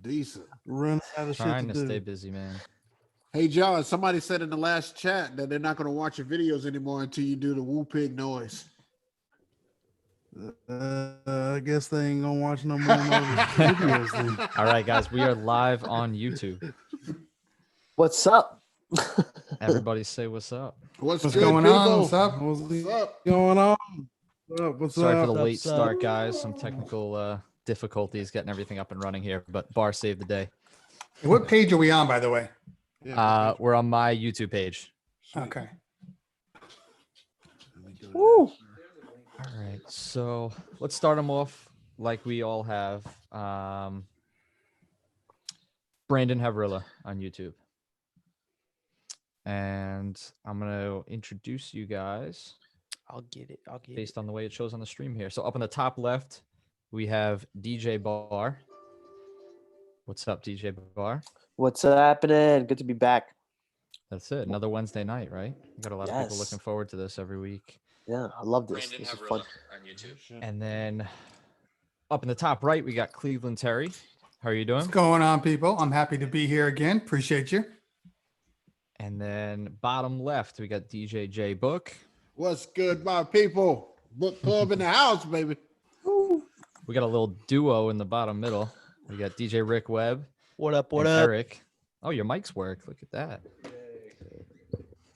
Decent. Run out of Trying shit to to stay do. busy, man. Hey, John, somebody said in the last chat that they're not going to watch your videos anymore until you do the woo pig noise. I guess they ain't gonna watch no more of my videos then. All right, guys, we are live on YouTube. What's up? Everybody say what's up. What's What's good, going people? on? What's up? What's What's up? going on? What's up? What's Sorry up? for the late What's up? start, guys. Some technical difficulties getting everything up and running here, but BARR saved the day. What page are we on, by the way? Yeah, We're on my YouTube page. Okay. Woo. All right, so let's start them off like we all have. Brandon Havrilla on YouTube. And I'm going to introduce you guys I'll get it. based on the way it shows on the stream here. So up on the top left, we have DJ BARR. What's up, DJ BARR? What's happening? Good to be back. That's it. Another Wednesday night, right? We got a lot of people Yes. looking forward to this every week. Yeah, I love this. This is fun. on YouTube. And then up in the top right, we got Cleveland Terry. How are you doing? What's going on, people? I'm happy to be here again. Appreciate you. And then bottom left, we got DJ J Book. What's good, my people? Book club in the house, baby. We got a little duo in the bottom middle. We got DJ Rick Webb. What up? and Erik. Oh, your mics work. Look at that.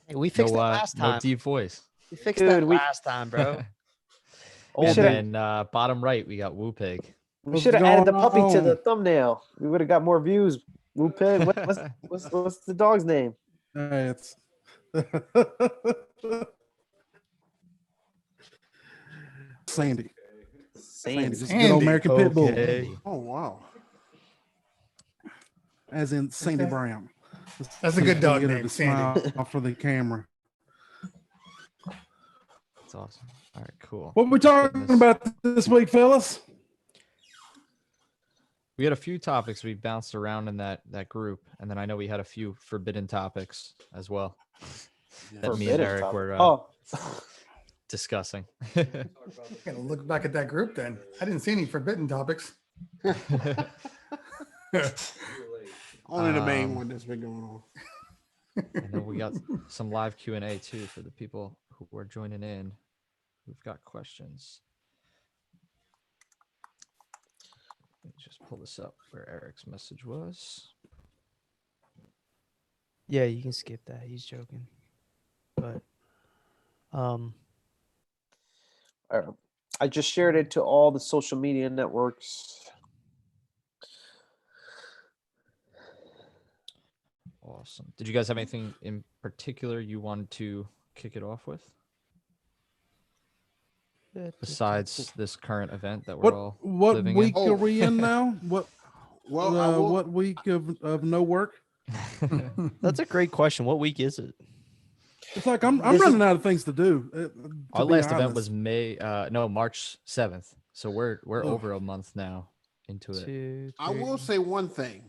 Hey, we fixed No, that last time. no deep voice. We fixed Dude, that we- last time, bro. We And should have then bottom right, we got Woo Pig. we should have added the going puppy to the on? thumbnail. We would have got more views. Woo pig. What's the dog's name? Hey, it's Sandy. Sandy, just a good old Sandy. American pit bull, Okay. Oh, wow. as in Sandy Brown. That's a good dog Get her name, to Sandy. smile for the camera. That's awesome. All right, cool. What we talking Goodness. about this week, fellas? We had a few topics we bounced around in that group, and then I know we had a few forbidden topics as well that me and Forbidden Erik topic. were Oh, discussing. Gotta look back at that group then. I didn't see any forbidden topics. Only the main Um, one that's been going on. And then we got some live Q&A too for the people who are joining in. We've got questions. Let me just pull this up where Erik's message was. Yeah, you can skip that. He's joking. But I just shared it to all the social media networks. Awesome. Did you guys have anything in particular you wanted to kick it off with? Besides this current event that we're all What living week in? are we in now? What Well, I will- what week of no work? in? that's a great question. What week is it? It's like I'm This is- running out of things to do. Our be last event honest. was March 7th. So we're Oh. over a month now into it. 2, I will 3. say one thing.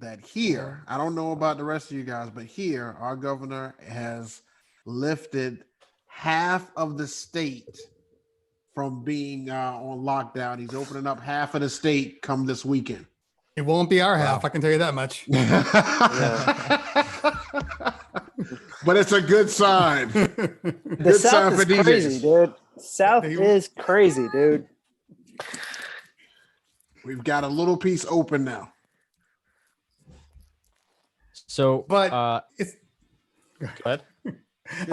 That here, I don't know about the rest of you guys, but here, our governor has lifted half of the state from being on lockdown. He's opening up half of the state come this weekend. It won't be our half, I can tell you that much. But it's a good sign. The Good South sign is for DJs. crazy, dude. South They- is crazy, dude. We've got a little piece open now. So, But it's go ahead. Yeah,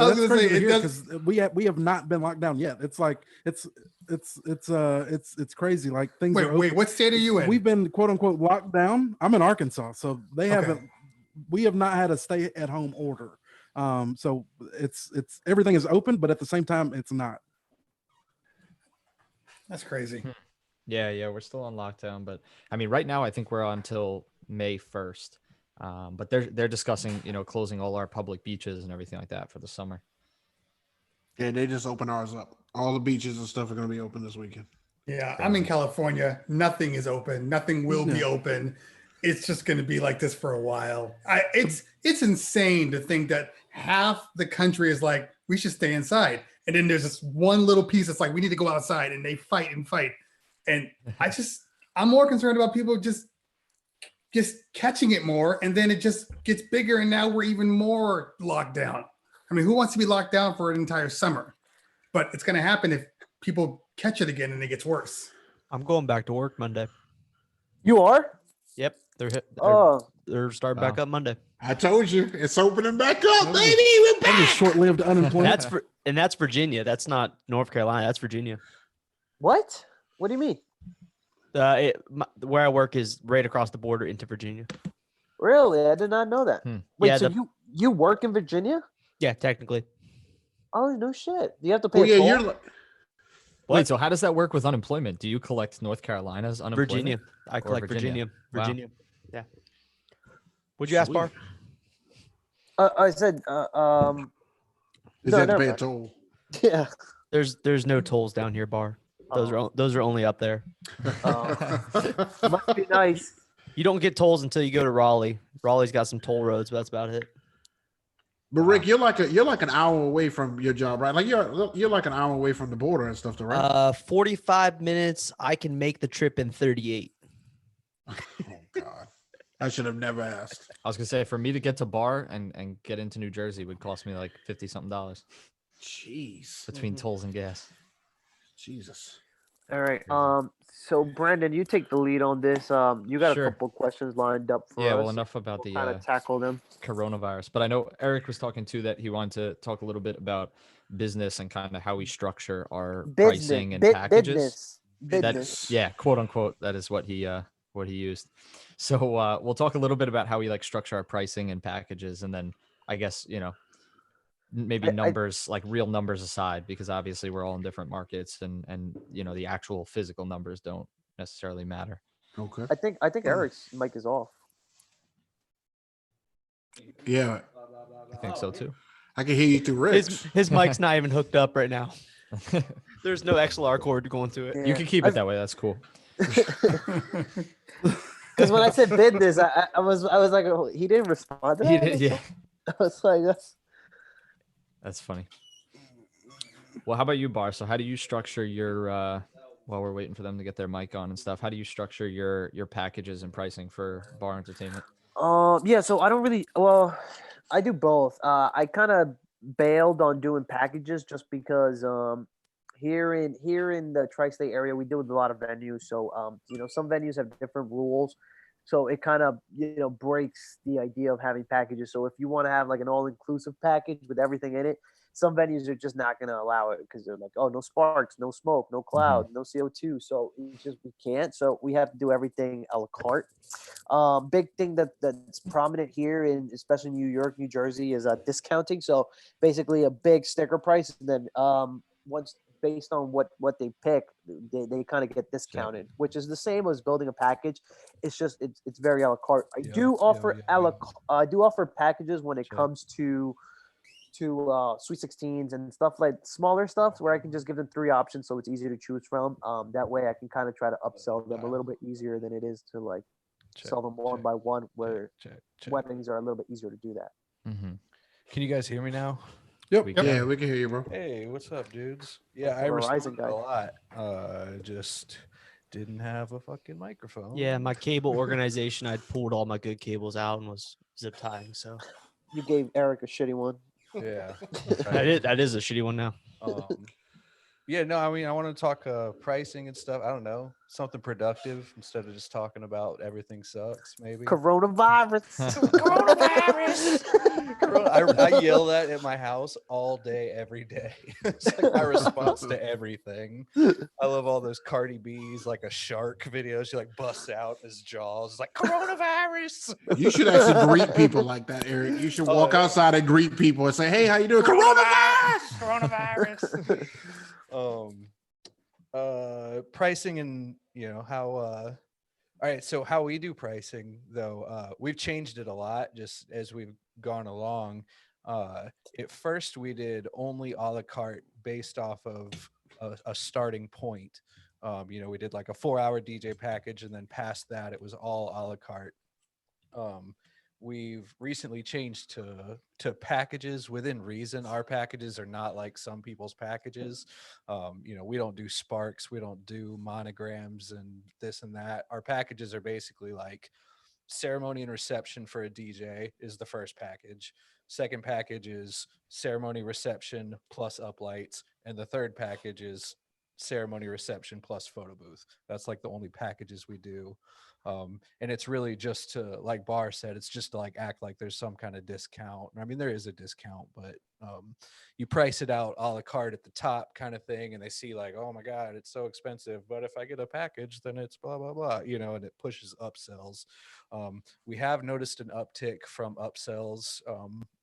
I was that's gonna say, crazy it to hear does- because we have not been locked down yet. It's like it's crazy. Like things are wait, open. what state are you in? We've been quote unquote locked down. I'm in Arkansas, so they Okay. haven't. We have not had a stay at home order. So it's everything is open, but at the same time, it's not. That's crazy. Yeah, we're still on lockdown, but I mean, right now I think we're on until May 1st. But they're discussing, closing all our public beaches and everything like that for the summer. Yeah, they just opened ours up. All the beaches and stuff are going to be open this weekend. Yeah, I'm in California. Nothing is open. Nothing will be open. It's just going to be like this for a while. It's insane to think that half the country is like, we should stay inside. And then there's this one little piece that's like, we need to go outside, and they fight and fight. And I'm more concerned about people just just catching it more, and then it just gets bigger, and now we're even more locked down. I mean, who wants to be locked down for an entire summer? But it's going to happen if people catch it again and it gets worse. I'm going back to work Monday. You are? Yep, Oh, they're starting back Wow. up Monday. I told you it's opening back up, baby. We're That back. was short-lived unemployment. That's Virginia. That's not North Carolina. That's Virginia. what? What do you mean? Where I work is right across the border into Virginia. Really? I did not know that. Hmm. Wait, Yeah, so the- you work in Virginia? Yeah, technically. Oh, no shit. Do you have to pay Oh a yeah, toll? you're like, Wait, so how does that work with unemployment? Do you collect North Carolina's unemployment? Virginia. I collect Virginia? Virginia. Wow. Virginia. Yeah. Would you ask, Bar? I said, you no, have to never pay a mind. toll. Yeah. There's no tolls down here, Bar. Those are only up there. Must be nice. You don't get tolls until you go to Raleigh. Raleigh's got some toll roads, but that's about it. But Rick, you're like an hour away from your job, right? Like you're like an hour away from the border and stuff, though, right? 45 minutes. I can make the trip in 38. Oh God, I should have never asked. I was gonna say for me to get to BARR and get into New Jersey would cost me like $50-something Jeez, between tolls and gas. Jesus. All right. So Brandon, you take the lead on this. You got Sure. a couple questions lined up for Yeah, us. well, enough about We'll the kind of tackle them. coronavirus. But I know Eric was talking too that he wanted to talk a little bit about business and kind of how we structure our pricing and packages. Business. Yeah, quote unquote. That is what he used. So we'll talk a little bit about how we like structure our pricing and packages, and then I guess maybe numbers, like real numbers aside, because obviously we're all in different markets, and the actual physical numbers don't necessarily matter. Okay. I think Eric's mic is off. Yeah, I think so too. I can hear you through Rick's. His mic's not even hooked up right now. There's no XLR cord going to it. You can keep it that way. That's cool. Because when I said business, I was like, oh, he didn't respond to that? He did, yeah. I was like, That's funny. Well, how about you, Bar? So how do you structure your while we're waiting for them to get their mic on and stuff, how do you structure your packages and pricing for BARR Entertainment? Yeah, so I don't really, well, I do both. I kind of bailed on doing packages just because here in the tri-state area, we deal with a lot of venues. So some venues have different rules. So it kind of breaks the idea of having packages. So if you want to have like an all-inclusive package with everything in it, some venues are just not going to allow it because they're like, oh, no sparks, no smoke, no cloud, no CO2. So we can't. So we have to do everything a la carte. Big thing that's prominent here in especially New York, New Jersey is discounting. So basically a big sticker price, and then once based on what they pick, they kind of get discounted, which is the same as building a package. It's just it's very a la carte. I do offer packages when it comes to Sweet 16s and stuff, like smaller stuff where I can just give them 3 options so it's easier to choose from. That way I can kind of try to upsell them a little bit easier than it is to like sell them one by one, where weddings are a little bit easier to do that. Mm-hmm. Can you guys hear me now? Yep. We Yeah, can. we can hear you, bro. Hey, what's up, dudes? Yeah, I Verizon responded guy. a lot. Just didn't have a fucking microphone. Yeah, my cable organization, I'd pulled all my good cables out and was zip tying. So You gave Eric a shitty one. Yeah. that is a shitty one now. Yeah, no, I mean, I want to talk pricing and stuff. I don't know, something productive instead of just talking about everything sucks. Maybe Coronavirus. I yell that at my house all day, every day. It's like my response to everything. I love all those Cardi B's, like a shark videos. She like busts out his jaws. It's like coronavirus. You should actually greet people like that, Eric. You should walk outside and greet people and say, "Hey, how you doing?" Coronavirus. Pricing and how all right, so how we do pricing though, we've changed it a lot just as we've gone along. At first we did only a la carte based off of a starting point. We did like a 4-hour DJ package, and then past that it was all a la carte. We've recently changed to packages within reason. Our packages are not like some people's packages. We don't do sparks, we don't do monograms and this and that. Our packages are basically like ceremony and reception for a DJ is the first package. Second package is ceremony reception plus uplights, and the third package is ceremony reception plus photo booth. That's like the only packages we do. And it's really just to, like BARR said, it's just to like act like there's some kind of discount. I mean, there is a discount, but you price it out a la carte at the top kind of thing, and they see like, oh my God, it's so expensive. But if I get a package, then it's blah, blah, blah, you know, and it pushes upsells. We have noticed an uptick from upsells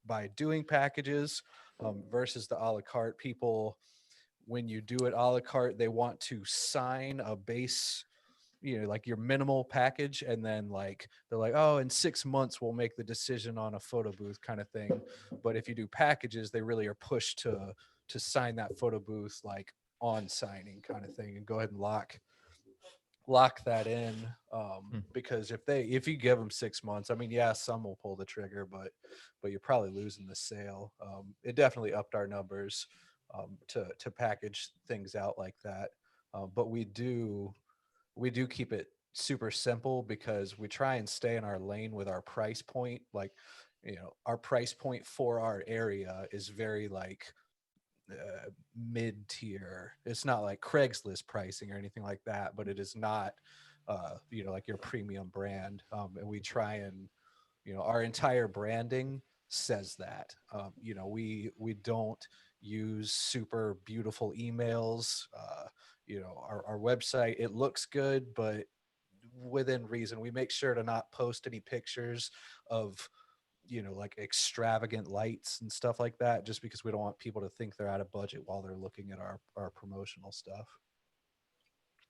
by doing packages versus the a la carte. People, when you do it a la carte, they want to sign a base, you know, like your minimal package, and then like they're like, oh, in 6 months we'll make the decision on a photo booth kind of thing. But if you do packages, they really are pushed to sign that photo booth like on signing kind of thing, and go ahead and lock that in. Because if you give them 6 months, I mean, yeah, some will pull the trigger, but you're probably losing the sale. It definitely upped our numbers to package things out like that. But we do keep it super simple, because we try and stay in our lane with our price point. Like, you know, our price point for our area is very like mid-tier. It's not like Craigslist pricing or anything like that, but it is not you know, like your premium brand. And we try and, you know, our entire branding says that. You know, we don't use super beautiful emails. You know, our website, it looks good, but within reason. We make sure to not post any pictures of, you know, like extravagant lights and stuff like that, just because we don't want people to think they're out of budget while they're looking at our promotional stuff.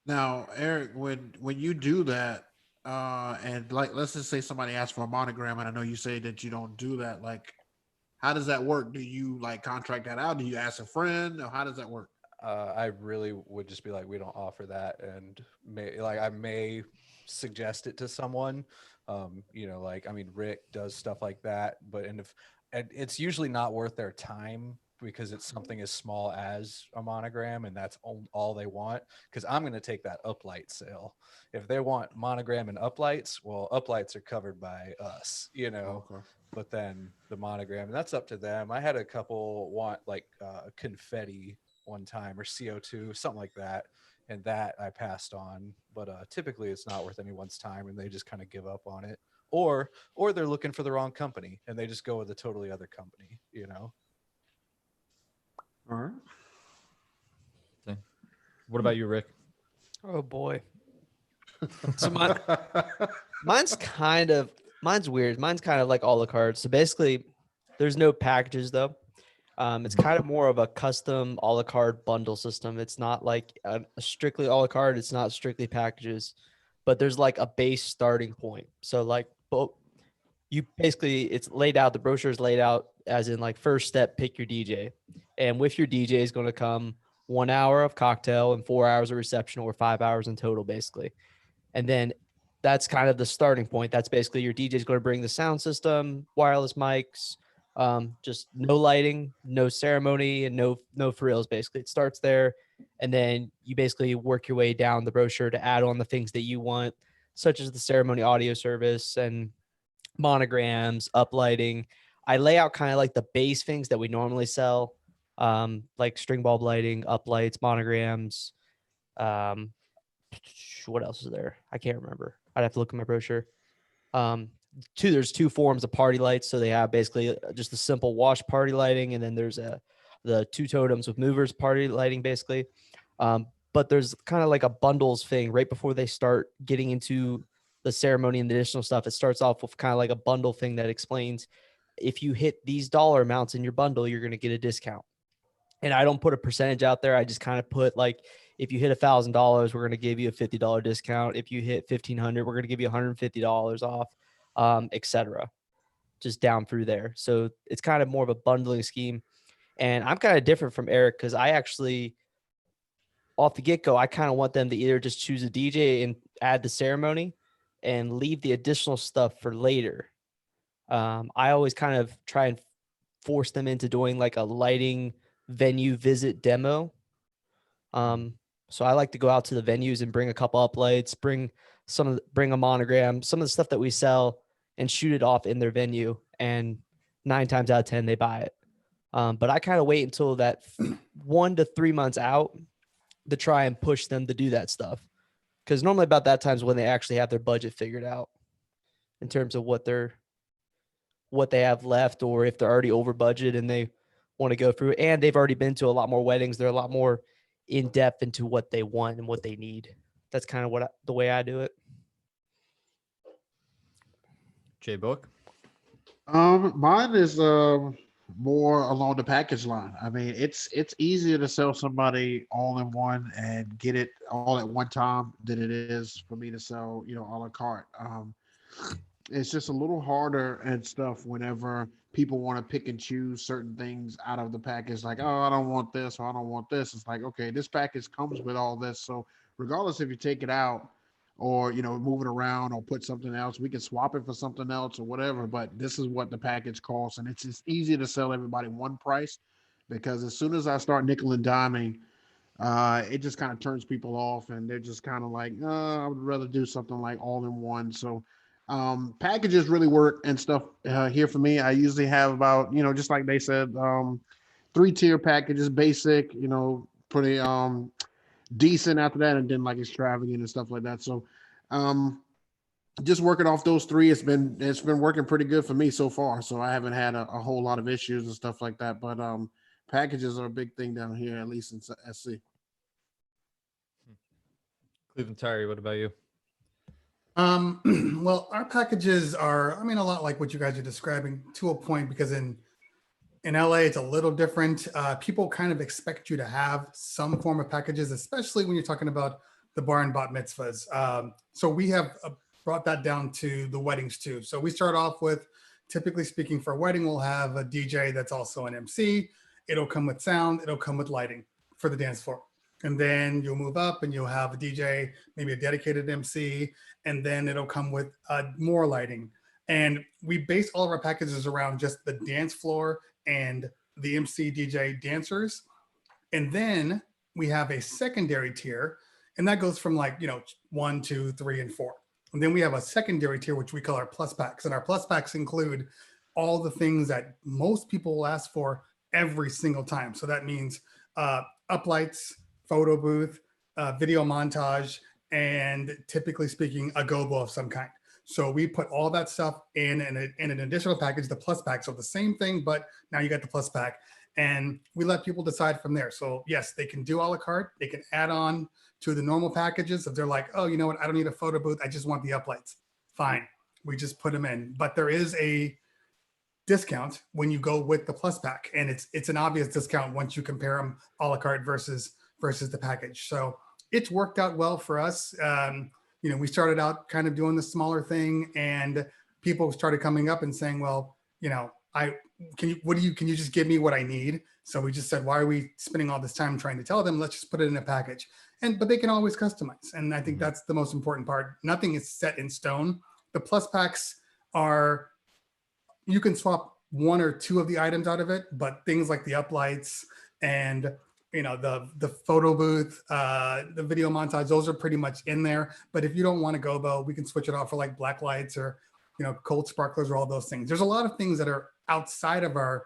Now, Eric, when you do that, and like let's just say somebody asks for a monogram, and I know you say that you don't do that. Like, how does that work? Do you like contract that out? Do you ask a friend, or how does that work? I really would just be like, we don't offer that, and I may suggest it to someone. You know, like, I mean, Rick does stuff like that, but and it's usually not worth their time, because it's something as small as a monogram, and that's all they want. Because I'm going to take that uplight sale. If they want monogram and uplights, well, uplights are covered by us, you know. Okay. But then the monogram, and that's up to them. I had a couple want like confetti one time, or CO2, something like that, and that I passed on. But typically it's not worth anyone's time, and they just kind of give up on it, or they're looking for the wrong company and they just go with a totally other company, you know. All right. What about you, Rick? Oh boy. So mine's weird. Mine's kind of like a la carte. So basically, there's no packages though. It's kind of more of a custom a la carte bundle system. It's not like a strictly a la carte. It's not strictly packages, but there's like a base starting point. So like, you basically, it's laid out. The brochure is laid out as in like, first step, pick your DJ, and with your DJ is going to come 1 hour of cocktail and 4 hours of reception, or 5 hours in total, basically. And then that's kind of the starting point. That's basically your DJ is going to bring the sound system, wireless mics, just no lighting, no ceremony, and no frills. Basically, it starts there, and then you basically work your way down the brochure to add on the things that you want, such as the ceremony audio service and monograms, uplighting. I lay out kind of like the base things that we normally sell, like string bulb lighting, uplights, monograms. What else is there? I can't remember. I'd have to look at my brochure. There's two forms of party lights. So they have basically just the simple wash party lighting, and then there's the two totems with movers party lighting, basically. But there's kind of like a bundles thing right before they start getting into the ceremony and the additional stuff. It starts off with kind of like a bundle thing that explains, if you hit these dollar amounts in your bundle, you're going to get a discount. And I don't put a percentage out there. I just kind of put like, if you hit $1,000, we're going to give you a $50 discount. If you hit 1,500, we're going to give you $150 off, etc. Just down through there. So it's kind of more of a bundling scheme. And I'm kind of different from Eric, because I actually, off the get-go, I kind of want them to either just choose a DJ and add the ceremony and leave the additional stuff for later. I always kind of try and force them into doing like a lighting venue visit demo. So I like to go out to the venues and bring a couple uplights, bring bring a monogram, some of the stuff that we sell, and shoot it off in their venue. And 9 times out of 10, they buy it. But I kind of wait until that 1 to 3 months out to try and push them to do that stuff. Because normally about that time is when they actually have their budget figured out in terms of what they have left, or if they're already over budget and they want to go through, and they've already been to a lot more weddings. They're a lot more in depth into what they want and what they need. That's kind of the way I do it. J Book. Mine is more along the package line. I mean, it's easier to sell somebody all in one and get it all at one time than it is for me to sell, a la carte. It's just a little harder and stuff whenever people want to pick and choose certain things out of the package. Like, oh, I don't want this, or I don't want this. It's like, okay, this package comes with all this. So regardless if you take it out or, move it around or put something else, we can swap it for something else or whatever. But this is what the package costs. And it's just easy to sell everybody one price, because as soon as I start nickel and diming, it just kind of turns people off, and they're just kind of like, I would rather do something like all in one. So packages really work and stuff here for me. I usually have about, just like they said, 3-tier packages, basic, pretty decent after that, and then like extravagant and stuff like that. So just working off those 3, it's been working pretty good for me so far. So I haven't had a whole lot of issues and stuff like that. But packages are a big thing down here, at least in SC. Cleveland Tyree, what about you? Well, our packages are, a lot like what you guys are describing to a point, because in LA, it's a little different. People kind of expect you to have some form of packages, especially when you're talking about the bar and bat mitzvahs. So we have brought that down to the weddings too. So we start off with, typically speaking, for a wedding, we'll have a DJ that's also an MC. It'll come with sound. It'll come with lighting for the dance floor. And then you'll move up and you'll have a DJ, maybe a dedicated MC, and then it'll come with more lighting. And we base all of our packages around just the dance floor and the MC, DJ, dancers. And then we have a secondary tier, and that goes from 1, 2, 3, and 4. And then we have a secondary tier, which we call our plus packs. And our plus packs include all the things that most people will ask for every single time. So that means uplights, photo booth, video montage, and typically speaking, a gobo of some kind. So we put all that stuff in an additional package, the plus pack. So the same thing, but now you got the plus pack, and we let people decide from there. So yes, they can do a la carte. They can add on to the normal packages. If they're like, oh, you know what, I don't need a photo booth, I just want the uplights. Fine, we just put them in. But there is a discount when you go with the plus pack, and it's an obvious discount once you compare them a la carte versus the package. So it's worked out well for us. We started out kind of doing the smaller thing, and people started coming up and saying, well, can you just give me what I need? So we just said, why are we spending all this time trying to tell them? Let's just put it in a package. But they can always customize. And I think that's the most important part. Nothing is set in stone. The plus packs are, you can swap 1 or 2 of the items out of it, but things like the uplights and the photo booth, the video montage, those are pretty much in there. But if you don't want to go, though, we can switch it off for like black lights or, cold sparklers or all those things. There's a lot of things that are outside of our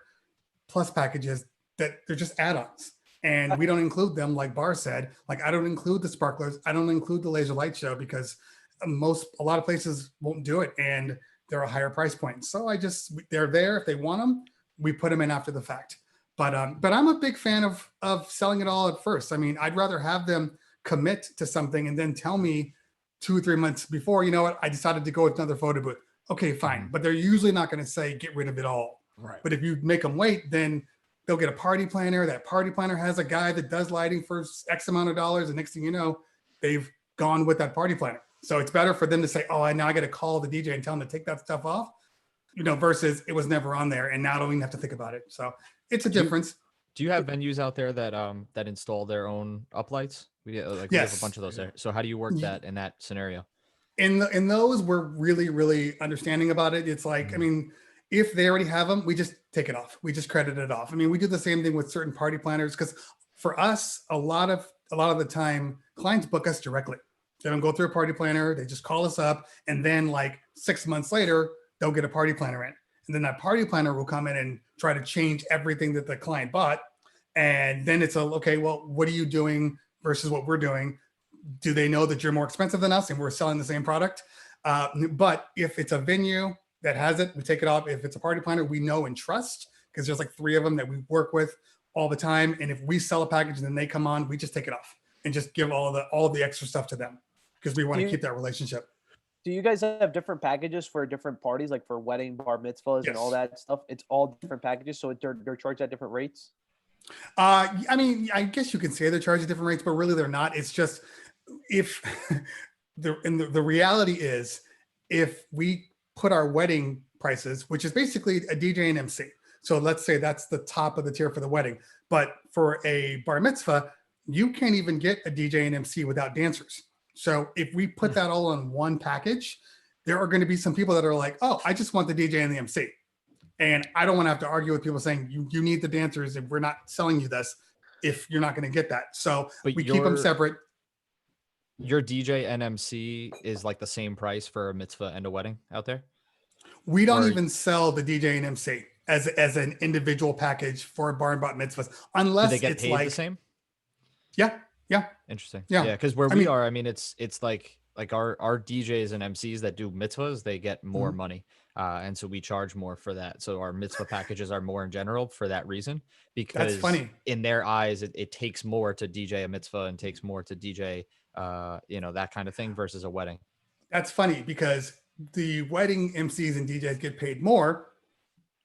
plus packages that they're just add-ons. And we don't include them, like BARR said. Like, I don't include the sparklers. I don't include the laser light show, because a lot of places won't do it, and they're a higher price point. So they're there. If they want them, we put them in after the fact. But I'm a big fan of selling it all at first. I'd rather have them commit to something and then tell me 2 or 3 months before, you know what, I decided to go with another photo booth. Okay, fine. But they're usually not going to say, get rid of it all. Right. But if you make them wait, then they'll get a party planner. That party planner has a guy that does lighting for X amount of dollars. And next thing you know, they've gone with that party planner. So it's better for them to say, oh, now I got to call the DJ and tell him to take that stuff off, versus it was never on there, and now I don't even have to think about it. So it's a difference. Do you have venues out there that install their own uplights? We have a bunch of those there. So how do you work that in that scenario? In those, we're really, really understanding about it. It's like, if they already have them, we just take it off. We just credit it off. We do the same thing with certain party planners, because for us, a lot of the time, clients book us directly. They don't go through a party planner. They just call us up. And then like 6 months later, they'll get a party planner in. And then that party planner will come in and try to change everything that the client bought. And then it's okay, well, what are you doing versus what we're doing? Do they know that you're more expensive than us and we're selling the same product? But if it's a venue that has it, we take it off. If it's a party planner, we know and trust, because there's like 3 of them that we work with all the time. And if we sell a package and then they come on, we just take it off and just give all of the extra stuff to them, because we want to keep that relationship. Do you guys have different packages for different parties, like for wedding, bar mitzvahs, and all that stuff? It's all different packages, so they're charged at different rates? I mean, I guess you can say they're charging different rates, but really they're not. It's just, if the reality is, if we put our wedding prices, which is basically a DJ and MC. So let's say that's the top of the tier for the wedding. But for a bar mitzvah, you can't even get a DJ and MC without dancers. So if we put that all in one package, there are going to be some people that are like, oh, I just want the DJ and the MC. And I don't want to have to argue with people saying you need the dancers and we're not selling you this if you're not going to get that. So we keep them separate. Your DJ and MC is like the same price for a mitzvah and a wedding out there? We don't even sell the DJ and MC as an individual package for bar and bat mitzvahs, unless do they get it's paid like the same? Yeah. Interesting. Yeah. Because where we are, I mean, it's like our DJs and MCs that do mitzvahs, they get more money. And so we charge more for that. So our mitzvah packages are more in general for that reason, because that's funny. In their eyes, it takes more to DJ a mitzvah and takes more to DJ, that kind of thing versus a wedding. That's funny, because the wedding MCs and DJs get paid more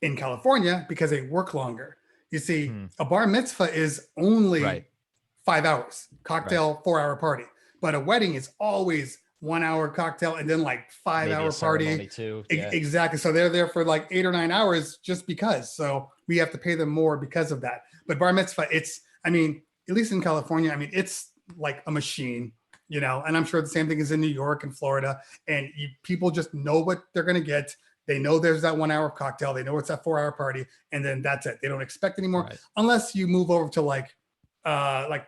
in California because they work longer. You see, a bar mitzvah is only 5 hours, cocktail, 4-hour party. But a wedding is always 1 hour cocktail and then like 5-hour party. Too. Exactly. So they're there for like 8 or 9 hours just because. So we have to pay them more because of that. But bar mitzvah, I mean, at least in California, I mean, it's like a machine, and I'm sure the same thing is in New York and Florida. And people just know what they're going to get. They know there's that 1 hour cocktail. They know it's that 4-hour party. And then that's it. They don't expect anymore, unless you move over to like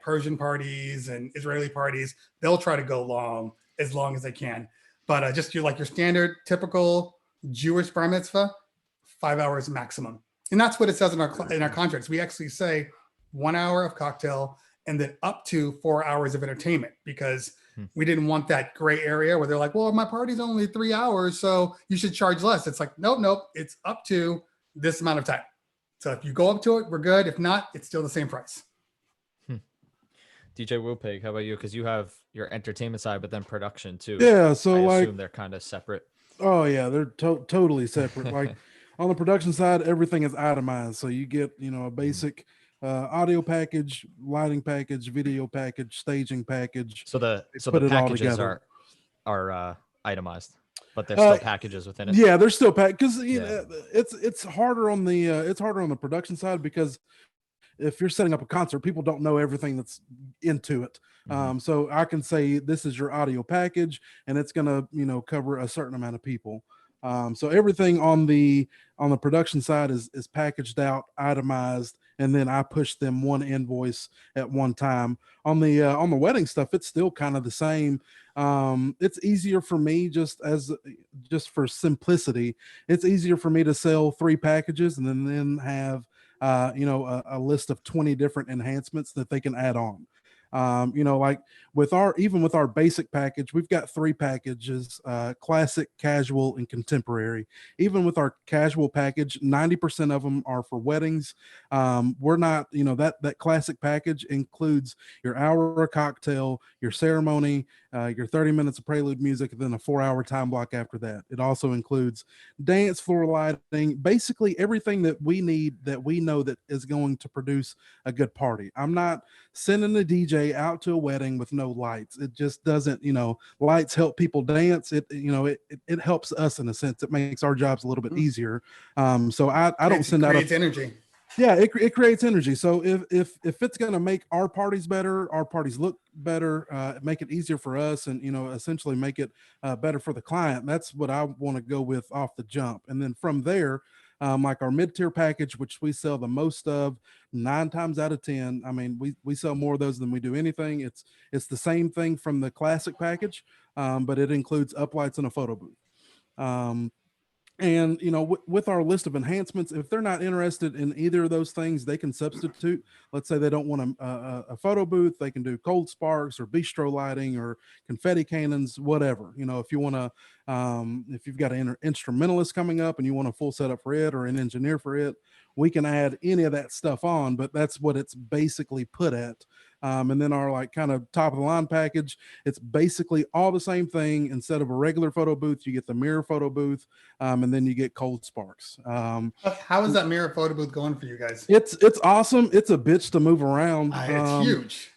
Persian parties and Israeli parties. They'll try to go long as they can. But just your standard, typical Jewish bar mitzvah, 5 hours maximum. And that's what it says in our contracts. We actually say 1 hour of cocktail and then up to 4 hours of entertainment, because we didn't want that gray area where they're like, well, my party's only 3 hours, so you should charge less. It's like, nope, it's up to this amount of time. So if you go up to it, we're good. If not, it's still the same price. DJ Wilpig, how about you? Because you have your entertainment side, but then production too. Yeah, so I assume they're kind of separate. Oh yeah, they're totally separate. Like on the production side, everything is itemized. So you get a basic audio package, lighting package, video package, staging package. So the packages are itemized, but there's still packages within it. Yeah, they're still packed, because it's harder on the production side, because if you're setting up a concert, people don't know everything that's into it. So I can say this is your audio package, and it's going to cover a certain amount of people. So everything on the production side is packaged out, itemized, and then I push them one invoice at one time. On the wedding stuff, it's still kind of the same. It's easier for me, just for simplicity. It's easier for me to sell 3 packages and then have a list of 20 different enhancements that they can add on. Like with our basic package, we've got 3 packages, classic, casual, and contemporary. Even with our casual package, 90% of them are for weddings. We're not, that classic package includes your hour of cocktail, your ceremony, your 30 minutes of prelude music, and then a 4-hour time block after that. It also includes dance floor lighting, basically everything that we need, that we know that is going to produce a good party. I'm not sending a DJ out to a wedding with no lights. It just doesn't, lights help people dance. It helps us in a sense. It makes our jobs a little bit easier. So I don't send out energy. Yeah, it creates energy. So if it's going to make our parties better, our parties look better, make it easier for us, and essentially make it better for the client, that's what I want to go with off the jump. And then from there, like our mid-tier package, which we sell the most of 9 times out of 10. I mean, we sell more of those than we do anything. It's the same thing from the classic package, but it includes uplights and a photo booth. And with our list of enhancements, if they're not interested in either of those things, they can substitute. Let's say they don't want a photo booth, they can do cold sparks or bistro lighting or confetti cannons, whatever. If you want to, if you've got an instrumentalist coming up and you want a full setup for it or an engineer for it, we can add any of that stuff on, but that's what it's basically put at. And then our like kind of top of the line package, it's basically all the same thing. Instead of a regular photo booth, you get the mirror photo booth, and then you get cold sparks. How is that mirror photo booth going for you guys? It's awesome. It's a bitch to move around. It's huge.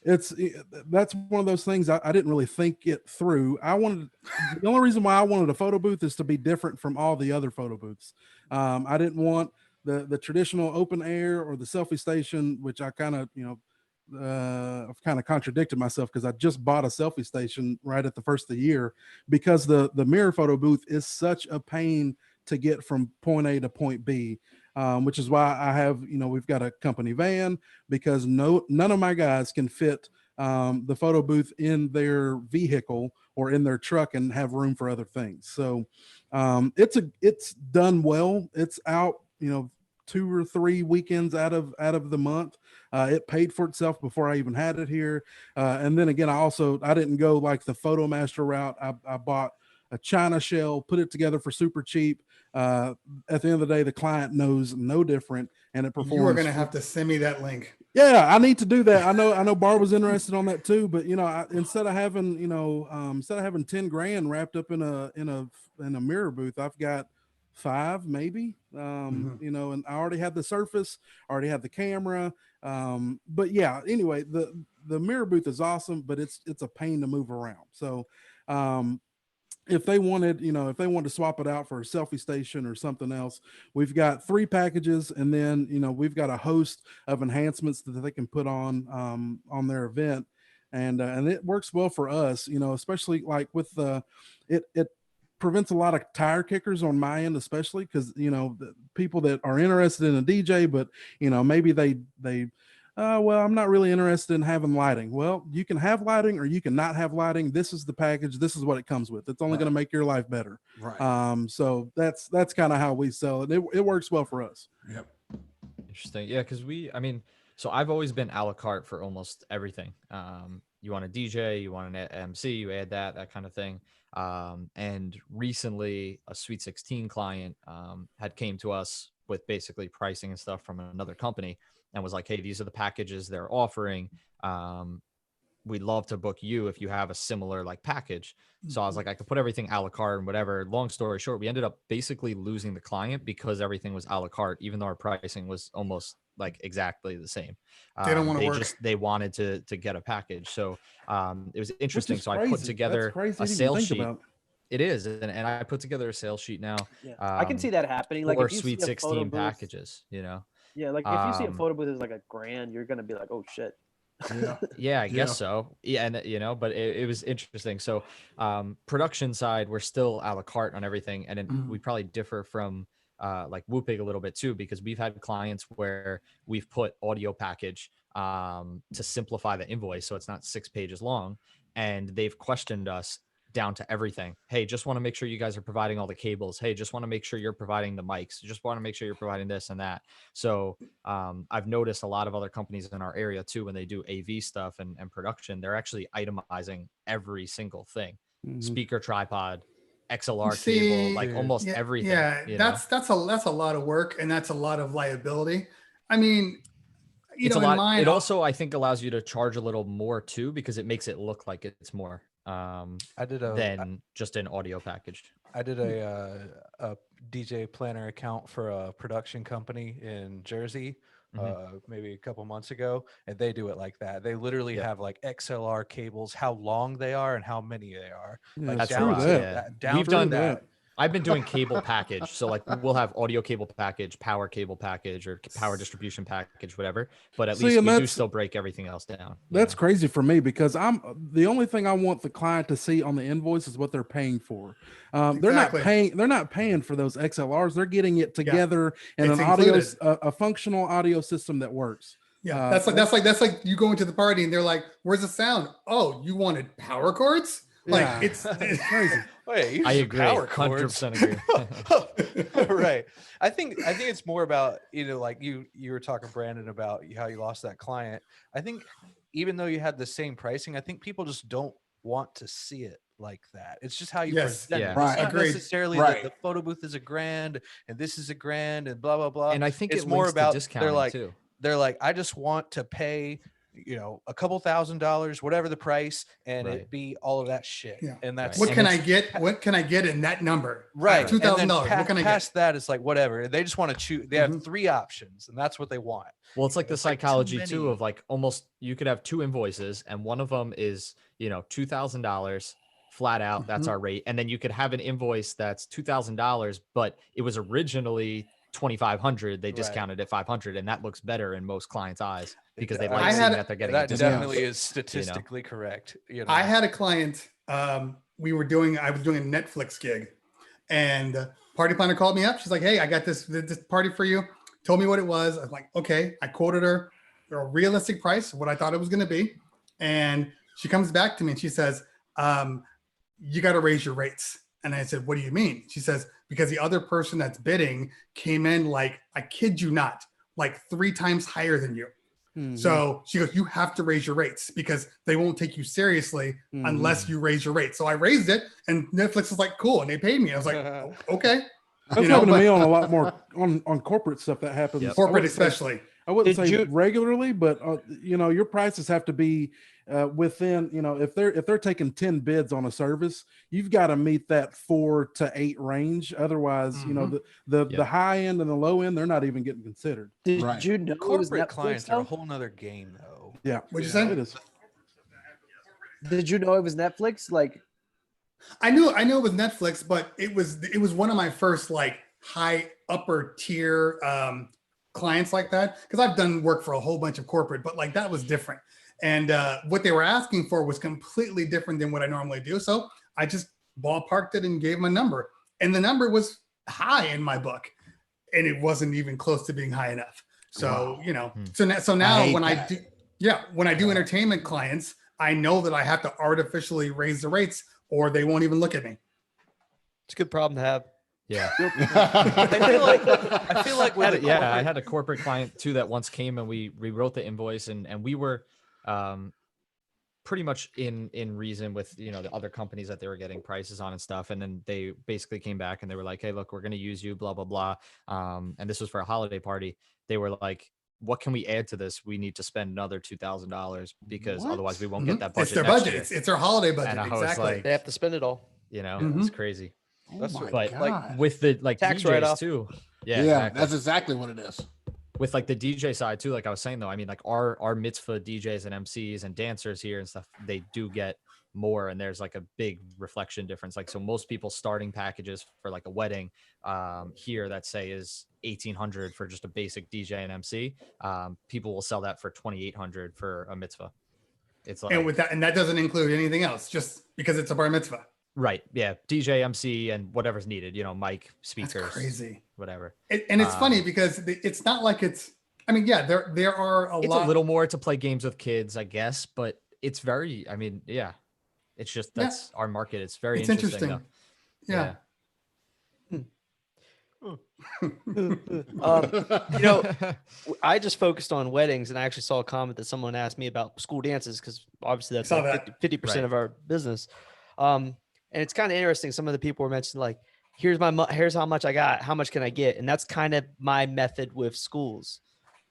That's one of those things I didn't really think it through. The only reason why I wanted a photo booth is to be different from all the other photo booths. I didn't want the traditional open air or the selfie station, which I kind of, I've kind of contradicted myself because I just bought a selfie station right at the first of the year, because the mirror photo booth is such a pain to get from point A to point B, which is why I have, we've got a company van, because none of my guys can fit the photo booth in their vehicle or in their truck and have room for other things. So it's done well. It's out, 2 or 3 weekends out of the month. It paid for itself before I even had it here. And then again, I didn't go like the Photo Master route. I bought a China shell, put it together for super cheap. At the end of the day, the client knows no different, and it performs. You are going to have to send me that link. Yeah, I need to do that. I know BARR was interested on that too, but instead of having 10 grand wrapped up in a mirror booth, I've got 5 maybe, and I already had the surface, already had the camera. But yeah, anyway, the mirror booth is awesome, but it's a pain to move around. So, if they wanted to swap it out for a selfie station or something else, we've got 3 packages, and then, we've got a host of enhancements that they can put on their event. And it works well for us, especially like with it prevents a lot of tire kickers on my end, especially because, the people that are interested in a DJ, but, maybe they well, I'm not really interested in having lighting. Well, you can have lighting or you can not have lighting. This is the package. This is what it comes with. It's only going to make your life better. Right. So that's kind of how we sell it. It works well for us. Yep. Interesting. Yeah, because so I've always been a la carte for almost everything. You want a DJ, you want an MC, you add that kind of thing. And recently a Sweet 16 client had came to us with basically pricing and stuff from another company and was like, hey, these are the packages they're offering. We'd love to book you if you have a similar like package. So I was like, I could put everything a la carte and whatever. Long story short, we ended up basically losing the client because everything was a la carte, even though our pricing was almost like exactly the same. They don't want to work. They wanted to get a package. So it was interesting. So crazy. I put together a sales sheet. About. It is. And I put together a sales sheet now. Yeah. I can see that happening. Like for if you Sweet see a photo 16 booth, packages, Yeah, like if you see a photo booth is like $1,000, you're gonna be like, oh shit. Yeah, I guess so. Yeah, and but it was interesting. So production side, we're still a la carte on everything, and then we probably differ from like Whoopig a little bit too, because we've had clients where we've put audio package to simplify the invoice so it's not 6 pages long, and they've questioned us down to everything. Hey, just want to make sure you guys are providing all the cables. Hey, just want to make sure you're providing the mics. Just want to make sure you're providing this and that. So I've noticed a lot of other companies in our area too, when they do AV stuff and production, they're actually itemizing every single thing. Speaker tripod, XLR cable, like almost everything. Yeah, that's a lot of work, and that's a lot of liability. I mean, it's a lot. It also, I think, allows you to charge a little more too, because it makes it look like it's more than just an audio package. I did a DJ planner account for a production company in Jersey maybe a couple months ago, and they do it like that. They literally have like XLR cables, how long they are and how many they are. Yeah, like that's down true. to that. Down We've to done that. I've been doing cable package. So like we'll have audio cable package, power cable package, or power distribution package, whatever. But at least we do still break everything else down. That's crazy for me because the only thing I want the client to see on the invoice is what they're paying for. They're not paying for those XLRs. They're getting it together in an a functional audio system that works. Yeah, that's like you go into the party and they're like, "Where's the sound?" Oh, you wanted power cords? Like it's crazy. Wait, I agree. 100% agree. Right. I think it's more about, like you were talking, Brandon, about how you lost that client. I think even though you had the same pricing, I think people just don't want to see it like that. It's just how you present it. Right. It's not necessarily that the photo booth is $1,000 and this is $1,000 and blah blah blah. And I think it's more about they're like, I just want to pay a couple $1,000, whatever the price, and it be all of that shit. Yeah. And that's what can I get? What can I get in that number? Right. $2,000. What can I get? Past that, it's like whatever. They just want to choose. They have 3 options, and that's what they want. Well, it's like the psychology too of like almost you could have 2 invoices, and one of them is $2,000 flat out. That's our rate, and then you could have an invoice that's $2,000, but it was originally $2,500. They discounted it $500, and that looks better in most clients' eyes because they like seeing that they're getting that. Definitely is statistically correct. I had a client. I was doing a Netflix gig, and party planner called me up. She's like, "Hey, I got this party for you." Told me what it was. I was like, "Okay." I quoted her a realistic price, what I thought it was going to be, and she comes back to me and she says, "You got to raise your rates." And I said, "What do you mean?" She says, "Because the other person that's bidding came in like, I kid you not, like 3 times higher than you." So she goes, "You have to raise your rates because they won't take you seriously unless you raise your rates." So I raised it, and Netflix was like, "Cool," and they paid me. I was like, "Okay." That's happened to me on a lot more on corporate stuff that happens. Corporate especially. I wouldn't say regularly, but your prices have to be within, if they're taking 10 bids on a service, you've got to meet that 4 to 8 range. Otherwise, the high end and the low end, they're not even getting considered. Did you know corporate clients are a whole nother game though? Yeah. What'd you say? It is. Did you know it was Netflix? Like, I knew it was Netflix, but it was one of my first like high upper tier clients like that, because I've done work for a whole bunch of corporate, but like that was different. And what they were asking for was completely different than what I normally do. So I just ballparked it and gave them a number. And the number was high in my book. And it wasn't even close to being high enough. So, so now when I do entertainment clients, I know that I have to artificially raise the rates or they won't even look at me. It's a good problem to have. Yeah. I feel like I had a corporate client too that once came and we rewrote the invoice and we were pretty much in reason with the other companies that they were getting prices on and stuff, and then they basically came back and they were like, "Hey, look, we're going to use you, blah blah blah," and this was for a holiday party. They were like, "What can we add to this? We need to spend another $2,000 because otherwise we won't get that budget." It's their budget. It's their holiday budget. And I was exactly. like, They have to spend it all. It's crazy. Oh my but God. like with the Tax DJs write-off. too. Yeah, exactly. that's exactly what it is. With like the DJ side too, like I was saying though, I mean like our mitzvah DJs and MCs and dancers here and stuff, they do get more, and there's like a big reflection difference. Like, so most people starting packages for like a wedding here that say is $1,800 for just a basic DJ and MC, people will sell that for $2,800 for a mitzvah. It's like, and that doesn't include anything else, just because it's a bar mitzvah. Right. Yeah. DJ, MC, and whatever's needed, mic, speakers, That's crazy. Whatever. And it's funny because it's not like it's, I mean, yeah, there are it's a little more to play games with kids, I guess, but it's very, I mean, yeah, it's just, that's our market. It's very interesting. Though. Yeah. I just focused on weddings, and I actually saw a comment that someone asked me about school dances, because obviously that's like 50% of our business. And it's kind of interesting. Some of the people were mentioning like, here's how much I got. How much can I get? And that's kind of my method with schools.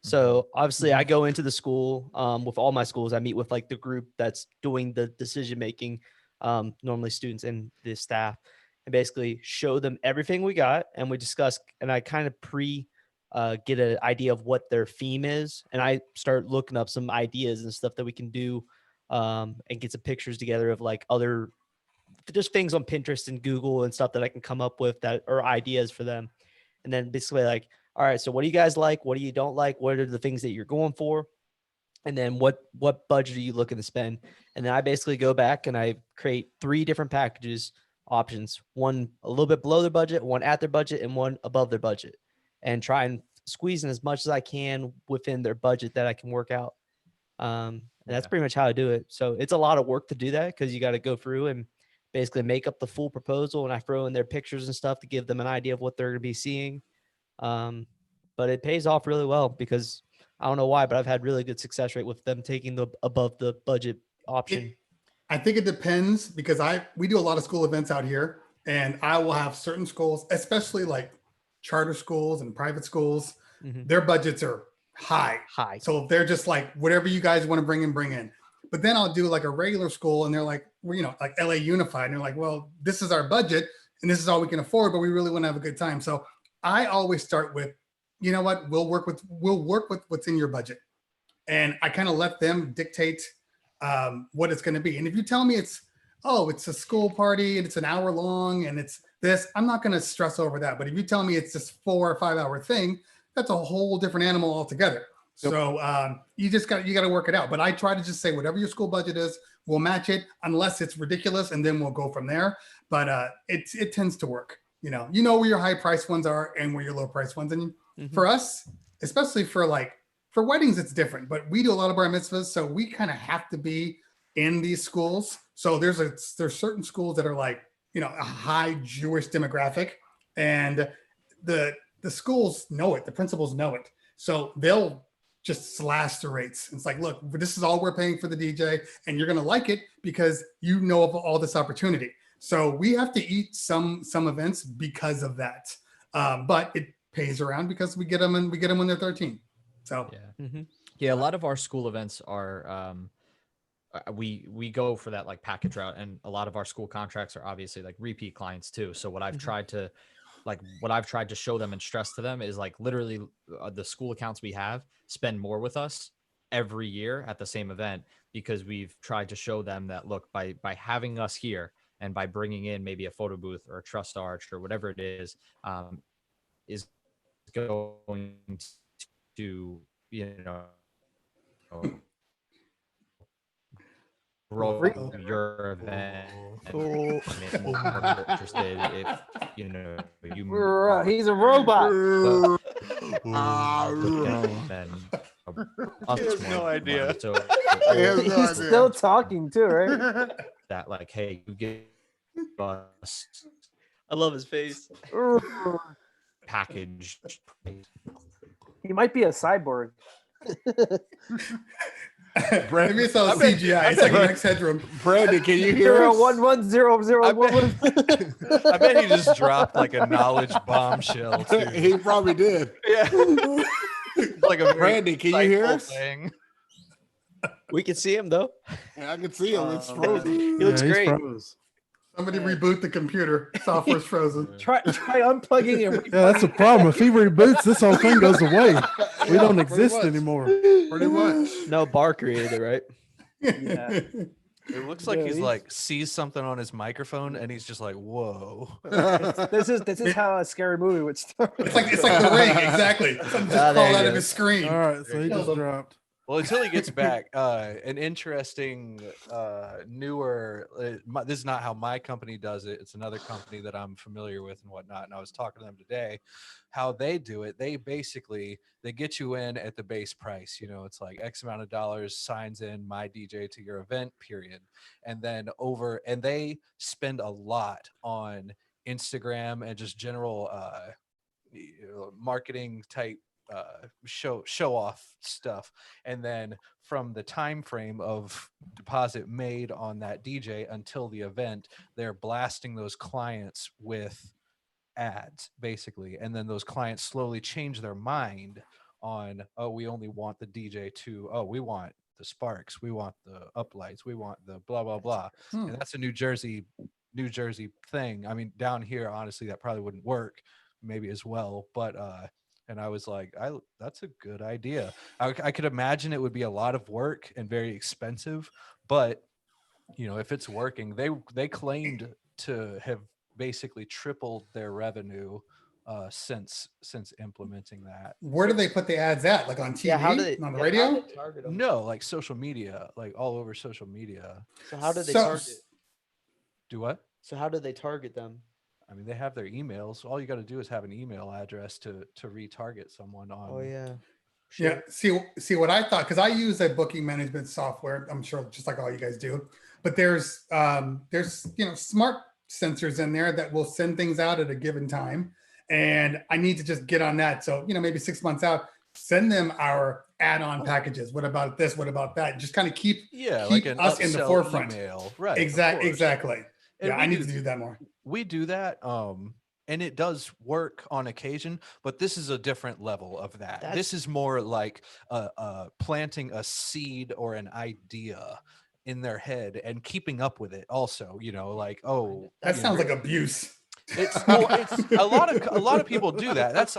So obviously I go into the school, with all my schools, I meet with like the group that's doing the decision-making, normally students and the staff, and basically show them everything we got. And we discuss, and I kind of get an idea of what their theme is. And I start looking up some ideas and stuff that we can do, and get some pictures together of like other just things on Pinterest and Google and stuff that I can come up with that are ideas for them. And then basically like, all right, so what do you guys like? What do you don't like? What are the things that you're going for? And then what budget are you looking to spend? And then I basically go back and I create 3 different packages options, one a little bit below their budget, one at their budget, and one above their budget, and try and squeeze in as much as I can within their budget that I can work out. And that's pretty much how I do it. So it's a lot of work to do that because you got to go through and basically make up the full proposal, and I throw in their pictures and stuff to give them an idea of what they're going to be seeing. But it pays off really well because I don't know why, but I've had really good success rate with them taking the above the budget option. I think it depends because we do a lot of school events out here, and I will have certain schools, especially like charter schools and private schools, their budgets are high. So if they're just like, whatever you guys want to bring in. But then I'll do like a regular school and they're like, well, you know, like LA Unified. And they're like, well, this is our budget and this is all we can afford, but we really want to have a good time. So I always start with, you know what, we'll work with what's in your budget. And I kind of let them dictate what it's going to be. And if you tell me it's a school party and it's an hour long and it's this, I'm not going to stress over that. But if you tell me it's this 4 or 5 hour thing, that's a whole different animal altogether. Yep. So you got to work it out. But I try to just say whatever your school budget is, we'll match it unless it's ridiculous, and then we'll go from there. But it tends to work. You know where your high price ones are and where your low price ones. And for us, especially for weddings, it's different. But we do a lot of bar mitzvahs, so we kind of have to be in these schools. So there's certain schools that are like, you know, a high Jewish demographic, and the schools know it. The principals know it. So they'll just slash the rates. It's like, look, this is all we're paying for the DJ, and you're going to like it because you know of all this opportunity. So we have to eat some events because of that. But it pays around because we get them when they're 13. So yeah, a lot of our school events are we go for that like package route, and a lot of our school contracts are obviously like repeat clients too. So what I've tried to show them and stress to them is like literally the school accounts we have spend more with us every year at the same event, because we've tried to show them that, look, by having us here and by bringing in maybe a photo booth or a truss arch or whatever it is going to, you know, grow your event and make more interested if, you know, he's a robot. He has no idea. So he's still talking too, right? That like, hey, you get us. I love his face. Package. He might be a cyborg. Brandon, maybe it's all CGI. It's like Max Headroom. Brandon, can you hear us? 0110011. I bet he just dropped like a knowledge bombshell too. He probably did. Yeah. Like a Brandon, can you hear us? Thing. We can see him though. Yeah, I can see him. It's frozen. He looks great. Somebody reboot the computer. Software's frozen. Try unplugging him. Yeah, that's a problem. If he reboots, this whole thing goes away. We don't exist anymore. Pretty much. No, BARR created it, right? Yeah. It looks like he's like sees something on his microphone and he's just like, whoa. This is how a scary movie would start. It's like the Ring, exactly. Something just crawled out of his screen. All right, so he just dropped. Well, until he gets back, an interesting, newer. This is not how my company does it. It's another company that I'm familiar with and whatnot. And I was talking to them today. How they do it? They get you in at the base price. You know, it's like X amount of dollars signs in my DJ to your event, period. And then and they spend a lot on Instagram and just general marketing type show off stuff, and then from the time frame of deposit made on that DJ until the event, they're blasting those clients with ads basically, and then those clients slowly change their mind on, oh, we only want the DJ to, oh, we want the sparks, we want the uplights, we want the blah blah blah. And that's a New Jersey thing. I mean, down here honestly that probably wouldn't work maybe as well, but and I was like, that's a good idea. I could imagine it would be a lot of work and very expensive, but if it's working, they claimed to have basically tripled their revenue since implementing that. Where do they put the ads at? Like on TV, Yeah, how do they on the how radio? do they target them? No, like social media, like all over social media. So how do they So- target? Do what? So how do they target them? I mean, they have their emails. All you got to do is have an email address to retarget someone on. Oh yeah. Yeah. See what I thought, because I use a booking management software. I'm sure just like all you guys do, but there's smart sensors in there that will send things out at a given time. And I need to just get on that. So, maybe 6 months out, send them our add-on packages. What about this? What about that? Just kind of keep like an us in the upsell forefront. email. Right. Exactly. And Yeah, I need to do that more. We do that. And it does work on occasion, but this is a different level of that. This is more like planting a seed or an idea in their head and keeping up with it also, like, oh, that sounds like abuse. It's a lot of people do that. That's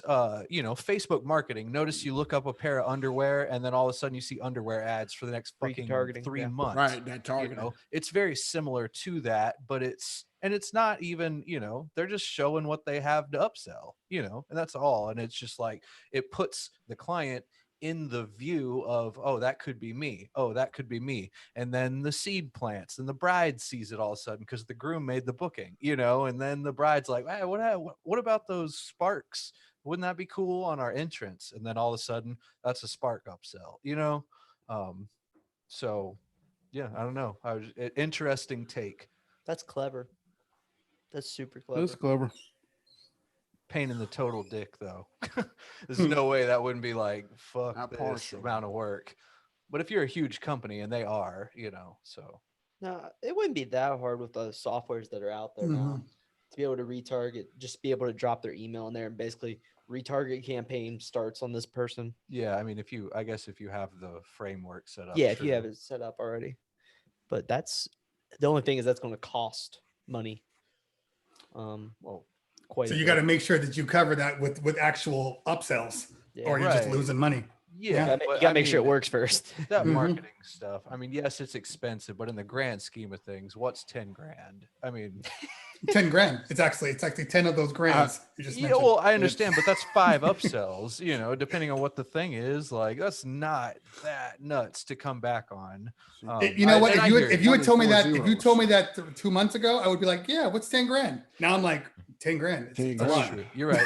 Facebook marketing. Notice you look up a pair of underwear and then all of a sudden you see underwear ads for the next fucking targeting, 3 yeah. months. Right, that targeting. It's very similar to that, but it's not even, they're just showing what they have to upsell, and that's all. And it's just like, it puts the client in the view of, oh, that could be me. Oh, that could be me. And then the seed plants and the bride sees it all of a sudden because the groom made the booking, and then the bride's like, hey, what about those sparks? Wouldn't that be cool on our entrance? And then all of a sudden that's a spark upsell, so yeah, I don't know. Interesting take. That's clever. That's super clever. That's clever. Pain in the total dick, though. There's no way that wouldn't be like, fuck Not this partial. amount of work. But if you're a huge company, and they are, so. No, it wouldn't be that hard with the softwares that are out there now to be able to retarget, just be able to drop their email in there and basically retarget campaign starts on this person. Yeah, I mean, if you have the framework set up. Yeah, if you have it set up already. But that's the only thing is that's going to cost money. Quite. So you got to make sure that you cover that with actual upsells, or you're just losing money. Yeah, you got to make sure it works first. That marketing stuff. I mean, yes, it's expensive, but in the grand scheme of things, what's 10 grand? I mean, 10 grand. It's actually 10 of those grands you just mentioned. Well, I understand, but that's 5 upsells, depending on what the thing is. Like, that's not that nuts to come back on. If you had told me that 2 months ago, I would be like, yeah, what's 10 grand? Now I'm like, 10 grand. It's a lot. You're right.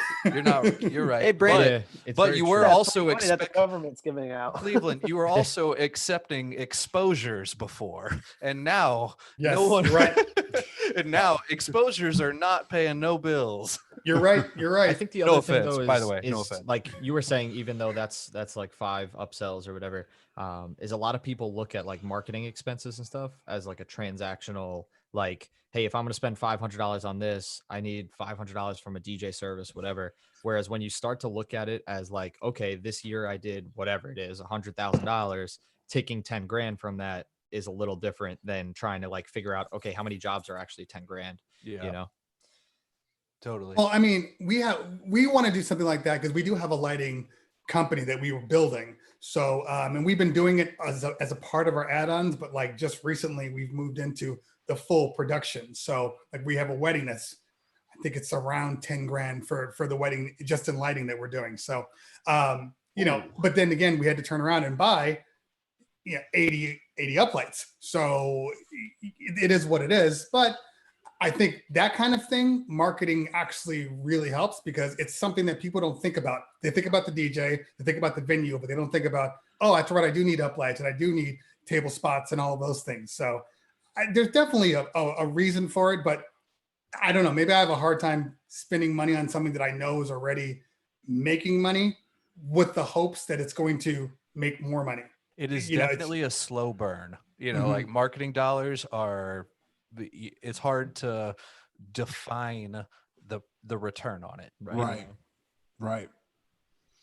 You're right. Hey, Brandon, but you were also that the government's giving out. Cleveland, you were also accepting exposures before, and now yes, no one. Right. And now exposures are not paying no bills. You're right. I think the other thing, though, by the way, is no offense. like you were saying, even though that's like 5 upsells or whatever, is a lot of people look at like marketing expenses and stuff as like a transactional, like, hey, if I'm going to spend $500 on this, I need $500 from a DJ service, whatever. Whereas when you start to look at it as like, okay, this year I did whatever it is, $100,000, taking 10 grand from that is a little different than trying to like figure out, okay, how many jobs are actually 10 grand, Totally. Well, I mean, we want to do something like that because we do have a lighting company that we were building. So, and we've been doing it as a part of our add-ons, but like just recently we've moved into the full production. So like we have a wedding that's, I think it's around 10 grand for the wedding, just in lighting that we're doing. So, but then again, we had to turn around and buy 80 uplights. So it is what it is. But I think that kind of thing, marketing actually really helps because it's something that people don't think about. They think about the DJ, they think about the venue, but they don't think about, oh, that's right, I do need uplights and I do need table spots and all of those things. So there's definitely a reason for it, but I don't know. Maybe I have a hard time spending money on something that I know is already making money with the hopes that it's going to make more money. It is definitely a slow burn. Like marketing dollars are, it's hard to define the return on it. Right.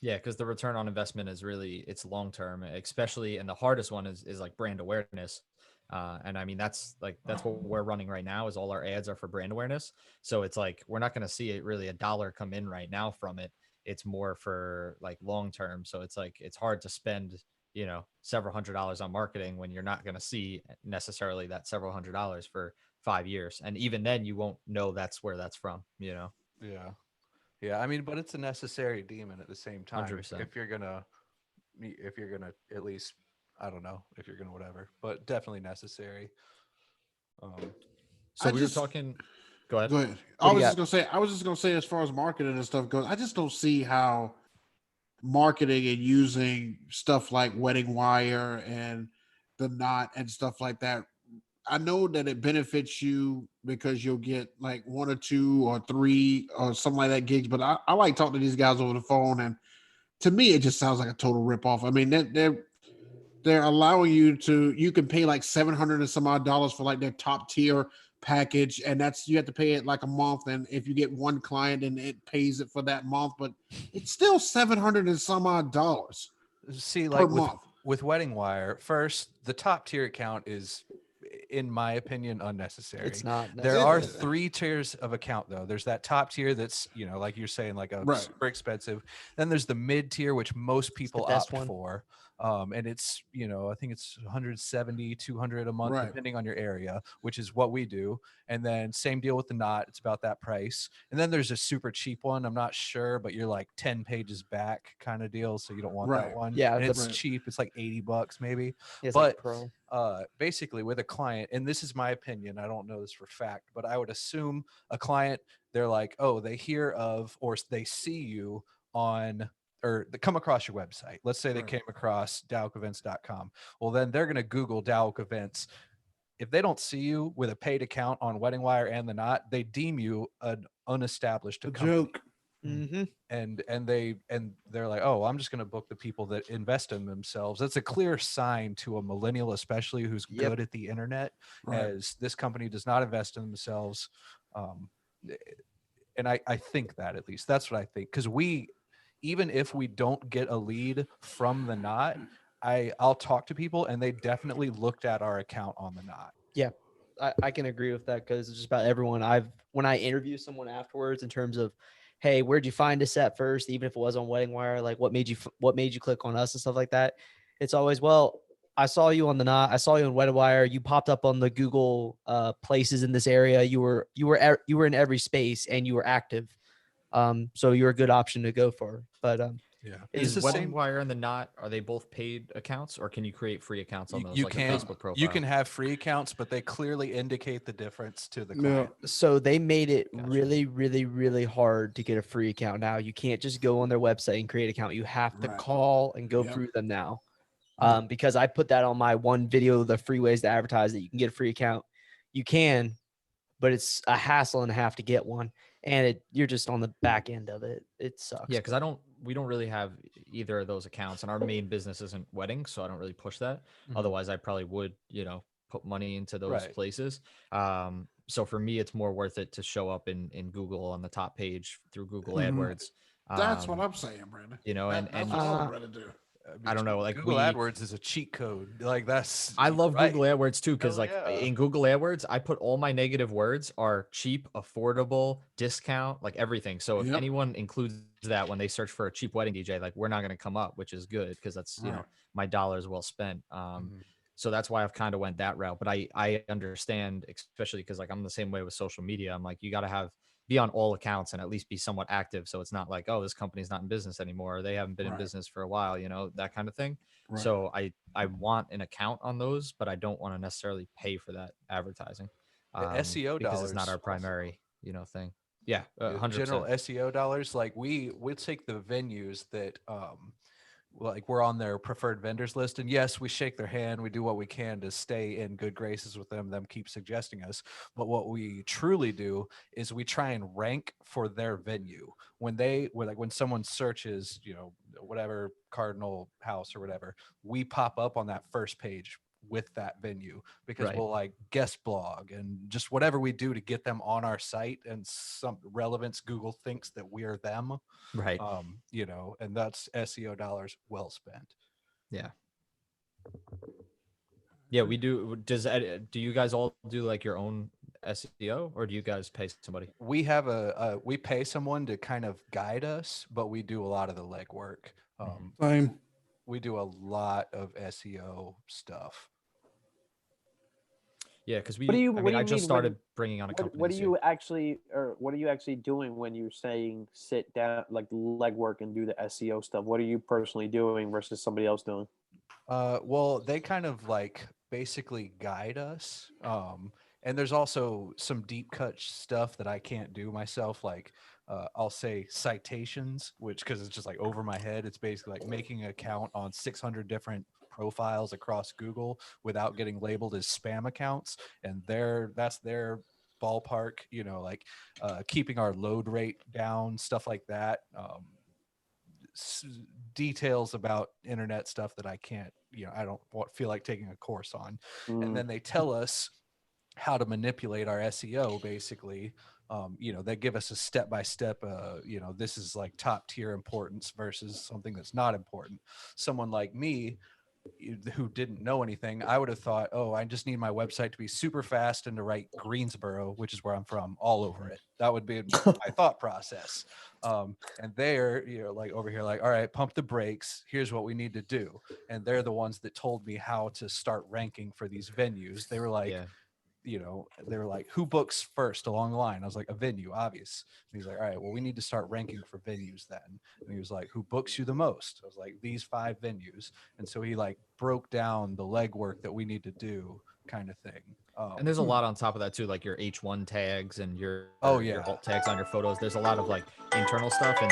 Yeah, because the return on investment is really, it's long term, especially, and the hardest one is like brand awareness. And I mean, that's what we're running right now is all our ads are for brand awareness. So it's like, we're not going to see it really a dollar come in right now from it. It's more for like long term. So it's like, it's hard to spend, several $100s on marketing when you're not going to see necessarily that several $100s for 5 years. And even then you won't know that's where that's from, Yeah. Yeah. I mean, but it's a necessary demon at the same time. 100%. If you're going to at least, I don't know if you're going to whatever, but definitely necessary. So I we just- were talking, go ahead. Go ahead. What I do was you just gonna say, as far as marketing and stuff goes, I just don't see how marketing and using stuff like Wedding Wire and the Knot and stuff like that. I know that it benefits you because you'll get like 1 or 2 or 3 or something like that gigs. But I like talking to these guys over the phone, and to me, it just sounds like a total ripoff. I mean, they're allowing you can pay like $700 and some odd dollars for like their top tier package, and that's you have to pay it like a month. And if you get one client, and it pays it for that month, but it's still $700 and some odd dollars See, per like month. with Wedding Wire, first, the top tier account is, in my opinion, unnecessary. It's not. There are necessary. 3 tiers of account though. There's that top tier that's, like you're saying, like a Right. super expensive. Then there's the mid tier, which most people best opt one. for. And it's, I think it's 170, 200 a month, Right. depending on your area, which is what we do. And then same deal with the Knot. It's about that price. And then there's a super cheap one. I'm not sure, but you're like 10 pages back kind of deal. So you don't want Right. that one. Yeah, And the- it's Right. cheap. It's like $80 maybe. It's but like pro. basically with a client, and this is my opinion, I don't know this for fact, but I would assume a client, they're like, oh, they hear of or they see you on, or they come across your website. Let's say they Right. came across dowkevents.com. Well, then they're going to Google Dowk Events. If they don't see you with a paid account on Wedding Wire and the Knot, they deem you an unestablished A company. joke. Mm-hmm. And they're like, oh, I'm just going to book the people that invest in themselves. That's a clear sign to a millennial, especially who's Yep. good at the internet, Right. as this company does not invest in themselves. And I think that, at least that's what I think, because even if we don't get a lead from the Knot, I'll talk to people and they definitely looked at our account on the Knot. I can agree with that, because just about everyone when I interview someone afterwards in terms of, hey, where'd you find us at first, even if it was on Wedding Wire, like what made you click on us and stuff like that. It's always, well, I saw you on the Knot, I saw you on Wedding Wire, you popped up on the Google places in this area, you were in every space and you were active, so you're a good option to go for. But Yeah. Is the Wedding same- Wire and the Knot, are they both paid accounts, or can you create free accounts on those, you like can, a Facebook profile? you can have free accounts, but they clearly indicate the difference to the client. so they made it Gotcha. really, really, really hard to get a free account now. You can't just go on their website and create an account. You have to Right. call and go Yep. through them now. Because I put that on my one video, the free ways to advertise that you can get a free account. You can, but it's a hassle and a half to get one. And you're just on the back end of it. It sucks. Yeah, because we don't really have either of those accounts, and our main business isn't weddings, so I don't really push that. Mhm. Otherwise, I probably would, put money into those Right. places. So for me, it's more worth it to show up in Google on the top page through Google Mhm. AdWords. That's what I'm saying, Brandon. And That's what I would rather do. I don't know, like Google AdWords is a cheat code. Like that's. I love right. Google AdWords too, because Hell like yeah. in Google AdWords, I put all my negative words are cheap, affordable, discount, like everything. So if Yep. anyone includes that when they search for a cheap wedding DJ, like we're not going to come up, which is good, because that's Right. my dollars well spent. Mhm. So that's why I've kind of went that route. But I understand, especially because like I'm the same way with social media. I'm like, you got to be on all accounts and at least be somewhat active. So it's not like, oh, this company's not in business anymore, or they haven't been in Right. business for a while, that kind of thing. Right. So I want an account on those, but I don't want to necessarily pay for that advertising. The SEO because it's not dollars our also. primary, thing. Yeah, 100%. General SEO dollars. Like we take the venues that like we're on their preferred vendors list, and yes, we shake their hand, we do what we can to stay in good graces with them keep suggesting us, but what we truly do is we try and rank for their venue. When someone searches whatever Cardinal House or whatever, we pop up on that first page with that venue, because Right. we'll like guest blog and just whatever we do to get them on our site and some relevance. Google thinks that we're them. Right. And that's SEO dollars well spent. Yeah, we do. Do you guys all do like your own SEO, or do you guys pay somebody? We have we pay someone to kind of guide us, but we do a lot of the legwork. Same. we do a lot of SEO stuff. Yeah, because What do you? I What mean, do I you just mean started bringing on a company what this are year. you actually, or what are you actually doing when you're saying sit down, like legwork and do the SEO stuff? What are you personally doing versus somebody else doing? Well, they kind of like basically guide us. And there's also some deep cut stuff that I can't do myself. Like I'll say citations, which because it's just like over my head. It's basically like making an account on 600 different profiles across Google without getting labeled as spam accounts. And that's their ballpark, you know, like keeping our load rate down, stuff like that. Details about internet stuff that I can't, you know, I don't feel like taking a course on. And then they tell us how to manipulate our SEO basically. You know, they give us a step-by-step, you know, this is like top tier importance versus something that's not important. Someone like me who didn't know anything, I would have thought, oh, I just need my website to be super fast and to write Greensboro, which is where I'm from, all over it. That would be my thought process. And they're, you know, like over here, like, all right, pump the brakes. Here's what we need to do. And they're the ones that told me how to start ranking for these venues. They were like, Yeah. you know, they were like, who books first along the line? I was like, a venue, obvious. And he's like, all right, well, we need to start ranking for venues then. And he was like, who books you the most? I was like, these 5 venues. And so he like broke down the legwork that we need to do, kind of thing. And there's a lot on top of that too, like your H1 tags and your yeah, alt tags on your photos. There's a lot of like internal stuff, and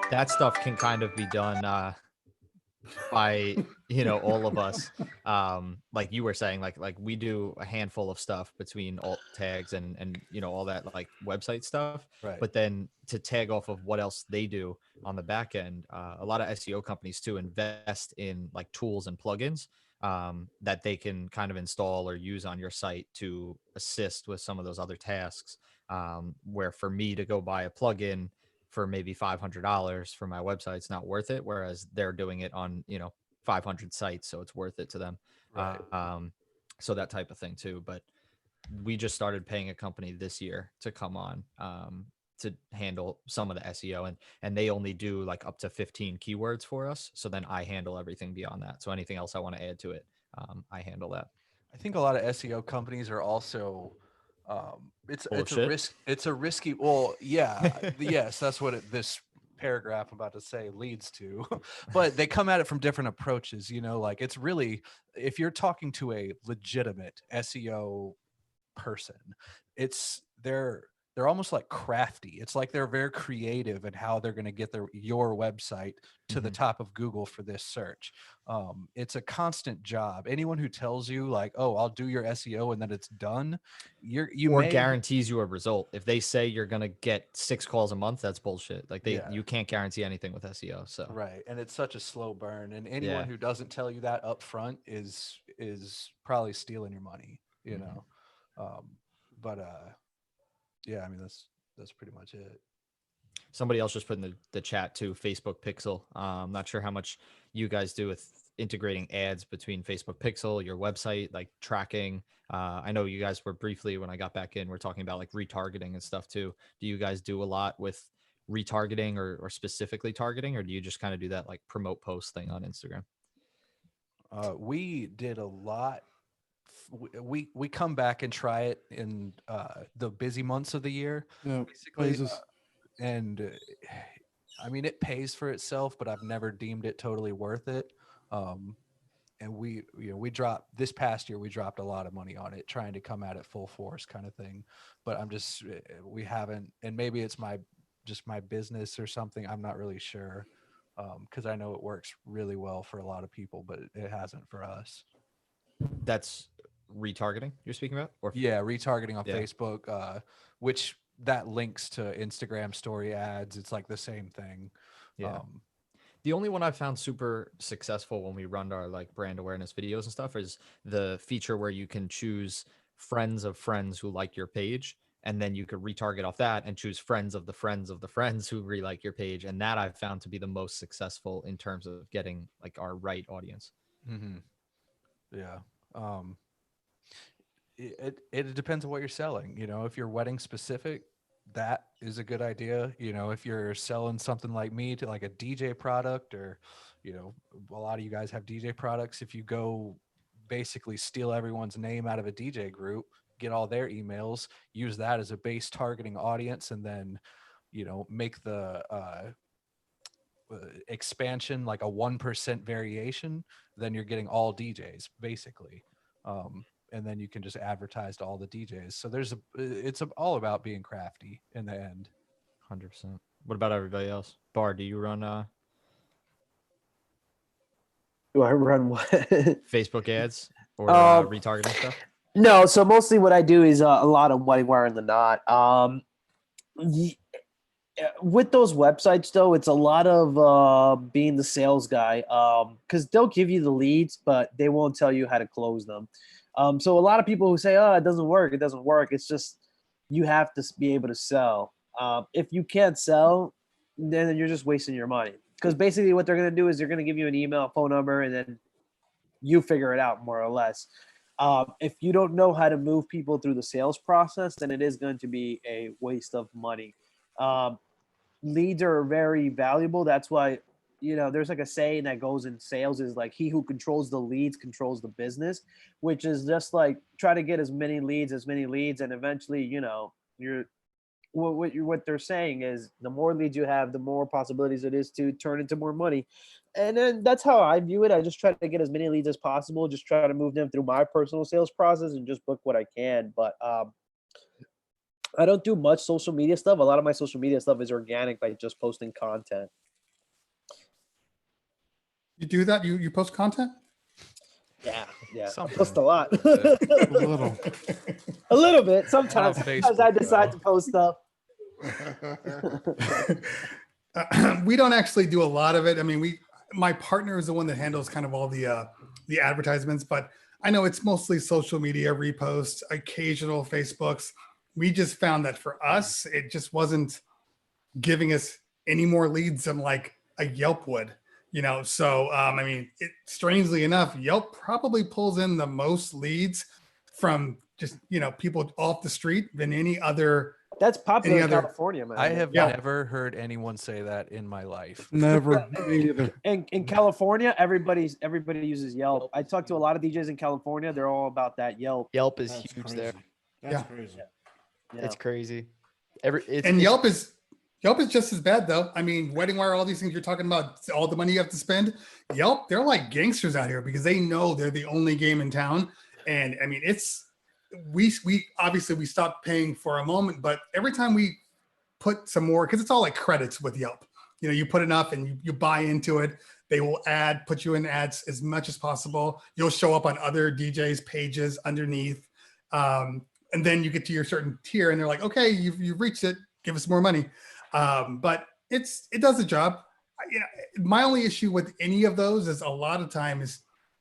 that stuff can kind of be done by, you know, all of us. Like you were saying, like we do a handful of stuff between alt tags and you know all that like website stuff. right. But then to tag off of what else they do on the back end, a lot of SEO companies too invest in like tools and plugins that they can kind of install or use on your site to assist with some of those other tasks. Where for me to go buy a plugin for maybe $500 for my website, it's not worth it. Whereas they're doing it on, you know, 500 sites, so it's worth it to them. Right. So that type of thing too. But we just started paying a company this year to come on to handle some of the SEO, and they only do like up to 15 keywords for us. So then I handle everything beyond that. So anything else I want to add to it, I handle that. I think a lot of SEO companies are also it's a risky, well, yeah, yes, that's what this paragraph I'm about to say leads to. But they come at it from different approaches, you know, like it's really, if you're talking to a legitimate SEO person, it's they're almost like crafty. It's like they're very creative in how they're going to get your website to the top of Google for this search. It's a constant job. Anyone who tells you like, oh, I'll do your SEO and then it's done, you or may guarantees you a result. If they say you're gonna get 6 calls a month, that's bullshit. Like Yeah. you can't guarantee anything with SEO. So right, and it's such a slow burn. And anyone Yeah. who doesn't tell you that up front is probably stealing your money, you know. But yeah, I mean that's pretty much it. Somebody else just put in the chat too, Facebook Pixel. I'm not sure how much you guys do with integrating ads between Facebook Pixel, your website, like tracking. I know you guys were briefly, when I got back in, we're talking about like retargeting and stuff too. Do you guys do a lot with retargeting or specifically targeting, or do you just kind of do that like promote post thing on Instagram? We did a lot. We come back and try it in the busy months of the year, Yeah, basically. phases. And I mean, it pays for itself, but I've never deemed it totally worth it. And we dropped this past year, we dropped a lot of money on it, trying to come at it full force kind of thing. But we haven't, and maybe it's my business or something. I'm not really sure. Cause I know it works really well for a lot of people, but it hasn't for us. That's retargeting you're speaking about? Or Yeah, retargeting on Yeah. Facebook, which that links to Instagram story ads. It's like the same thing. Yeah. The only one I've found super successful when we run our like brand awareness videos and stuff is the feature where you can choose friends of friends who like your page, and then you could retarget off that and choose friends of the friends of the friends who re-like your page. And that I've found to be the most successful in terms of getting like our right audience. Mm-hmm. Yeah. It depends on what you're selling. You know, if you're wedding specific, that is a good idea. You know, if you're selling something like me to like a DJ product, or, you know, a lot of you guys have DJ products. If you go basically steal everyone's name out of a DJ group, get all their emails, use that as a base targeting audience, and then, you know, make the expansion like a 1% variation, then you're getting all DJs basically. And then you can just advertise to all the DJs. So it's all about being crafty in the end. 100%. What about everybody else? Bar, do you run Do I run what? Facebook ads or retargeting stuff? No, so mostly what I do is a lot of wedding wire in the knot. With those websites though, it's a lot of being the sales guy, because they'll give you the leads, but they won't tell you how to close them. So a lot of people who say, "Oh, it doesn't work," it's just you have to be able to sell. If you can't sell, then you're just wasting your money, because basically what they're going to do is they're going to give you an email, phone number, and then you figure it out more or less. If you don't know how to move people through the sales process, then it is going to be a waste of money. Leads are very valuable. That's why, you know, there's like a saying that goes in sales is like, he who controls the leads controls the business, which is just like try to get as many leads, and eventually, you know, what they're saying is the more leads you have, the more possibilities it is to turn into more money. And then that's how I view it. I just try to get as many leads as possible, just try to move them through my personal sales process and just book what I can. But I don't do much social media stuff. A lot of my social media stuff is organic by just posting content. You do that? You post content? Yeah. I Something. post a lot. A little. A little bit. Sometimes, Facebook, I decide to post stuff. We don't actually do a lot of it. I mean, my partner is the one that handles kind of all the advertisements, but I know it's mostly social media reposts, occasional Facebooks. We just found that for us, it just wasn't giving us any more leads than like a Yelp would, you know? So, I mean, strangely enough, Yelp probably pulls in the most leads from just, you know, people off the street than any other. That's popular in California, man. I have never heard anyone say that in my life. Never. Me either. In California, everybody uses Yelp. I talked to a lot of DJs in California. They're all about that Yelp. Yelp is huge crazy. there. That's crazy. Yeah. It's crazy. Yelp is just as bad though. I mean, wedding wire, all these things you're talking about, all the money you have to spend. Yelp, they're like gangsters out here because they know they're the only game in town. And I mean, we obviously we stopped paying for a moment, but every time we put some more, because it's all like credits with Yelp. You know, you put enough and you buy into it. They will put you in ads as much as possible. You'll show up on other DJs' pages underneath. And then you get to your certain tier and they're like, okay, you've reached it. Give us more money. But it does the job. You know, my only issue with any of those is a lot of time is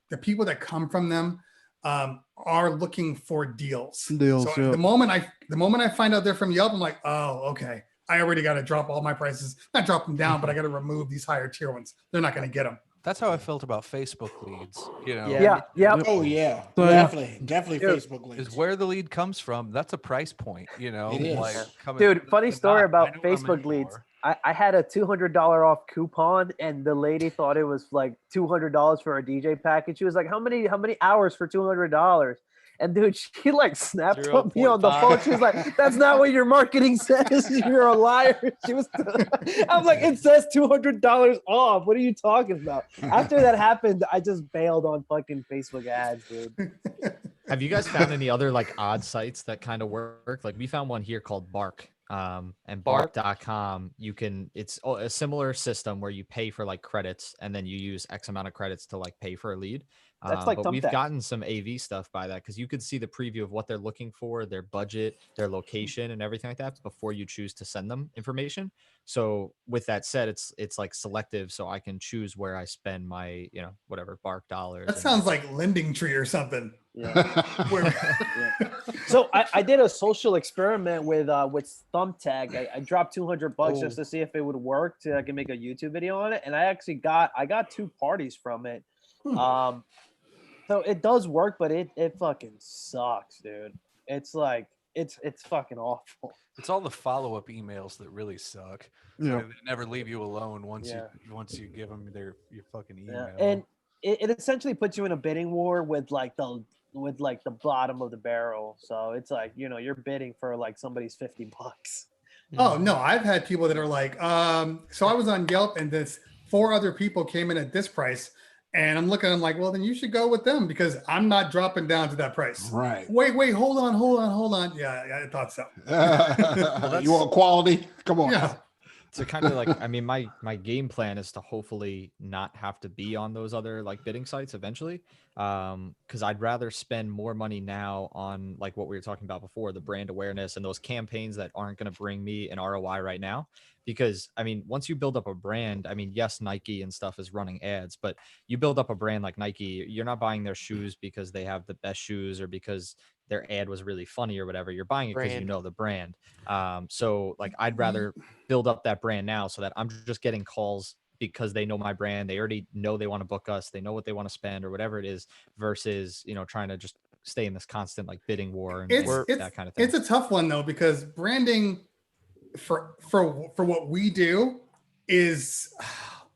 the people that come from them are looking for deals. So the moment I find out they're from Yelp, I'm like, oh, okay. I already got to drop all my prices, not drop them down, but I got to remove these higher tier ones. They're not going to get them. That's how I felt about Facebook leads. You know, Yeah. Oh yeah, So, definitely Facebook leads. is where the lead comes from. That's a price point. You know, It is. like Dude, funny story I about know how many Facebook leads. more. I had a $200 off coupon, and the lady thought it was like $200 for a DJ package. She was like, "How many hours for $200?" And dude, she like snapped at me on the phone. She was like, "That's not what your marketing says. You're a liar." She was. I'm like, "It says $200 off. What are you talking about?" After that happened, I just bailed on fucking Facebook ads, dude. Have you guys found any other like odd sites that kind of work? Like we found one here called Bark. And bark.com, it's a similar system where you pay for like credits and then you use X amount of credits to like pay for a lead. That's like but we've Thumbtack. gotten some AV stuff by that because you could see the preview of what they're looking for, their budget, their location, and everything like that before you choose to send them information. So with that said, it's like selective, so I can choose where I spend my whatever Bark dollars. That sounds like Lending Tree or something. Yeah. So I did a social experiment with Thumbtack. I dropped $200 just to see if it would work, so I can make a YouTube video on it, and I got 2 parties from it. So it does work, but it fucking sucks, dude. It's like it's fucking awful. It's all the follow-up emails that really suck. Yeah. They never leave you alone once Yeah. you give them your fucking Yeah, email. and it essentially puts you in a bidding war with like the bottom of the barrel. So it's like, you know, you're bidding for like somebody's $50. Oh no, I've had people that are like, so I was on Yelp and this 4 other people came in at this price, and I'm looking, I'm like, well, then you should go with them because I'm not dropping down to that price. Right. Wait, hold on. Yeah, I thought so. You want quality? Come on. Yeah. To kind of like, I mean, my game plan is to hopefully not have to be on those other like bidding sites eventually. Because I'd rather spend more money now on like what we were talking about before, the brand awareness and those campaigns that aren't going to bring me an ROI right now. Because I mean, once you build up a brand, I mean, yes, Nike and stuff is running ads, but you build up a brand like Nike, you're not buying their shoes because they have the best shoes or because their ad was really funny or whatever. You're buying it because you know the brand. So like, I'd rather build up that brand now so that I'm just getting calls because they know my brand. They already know they want to book us. They know what they want to spend or whatever it is versus, you know, trying to just stay in this constant like bidding war and that kind of thing. It's a tough one though, because branding for what we do is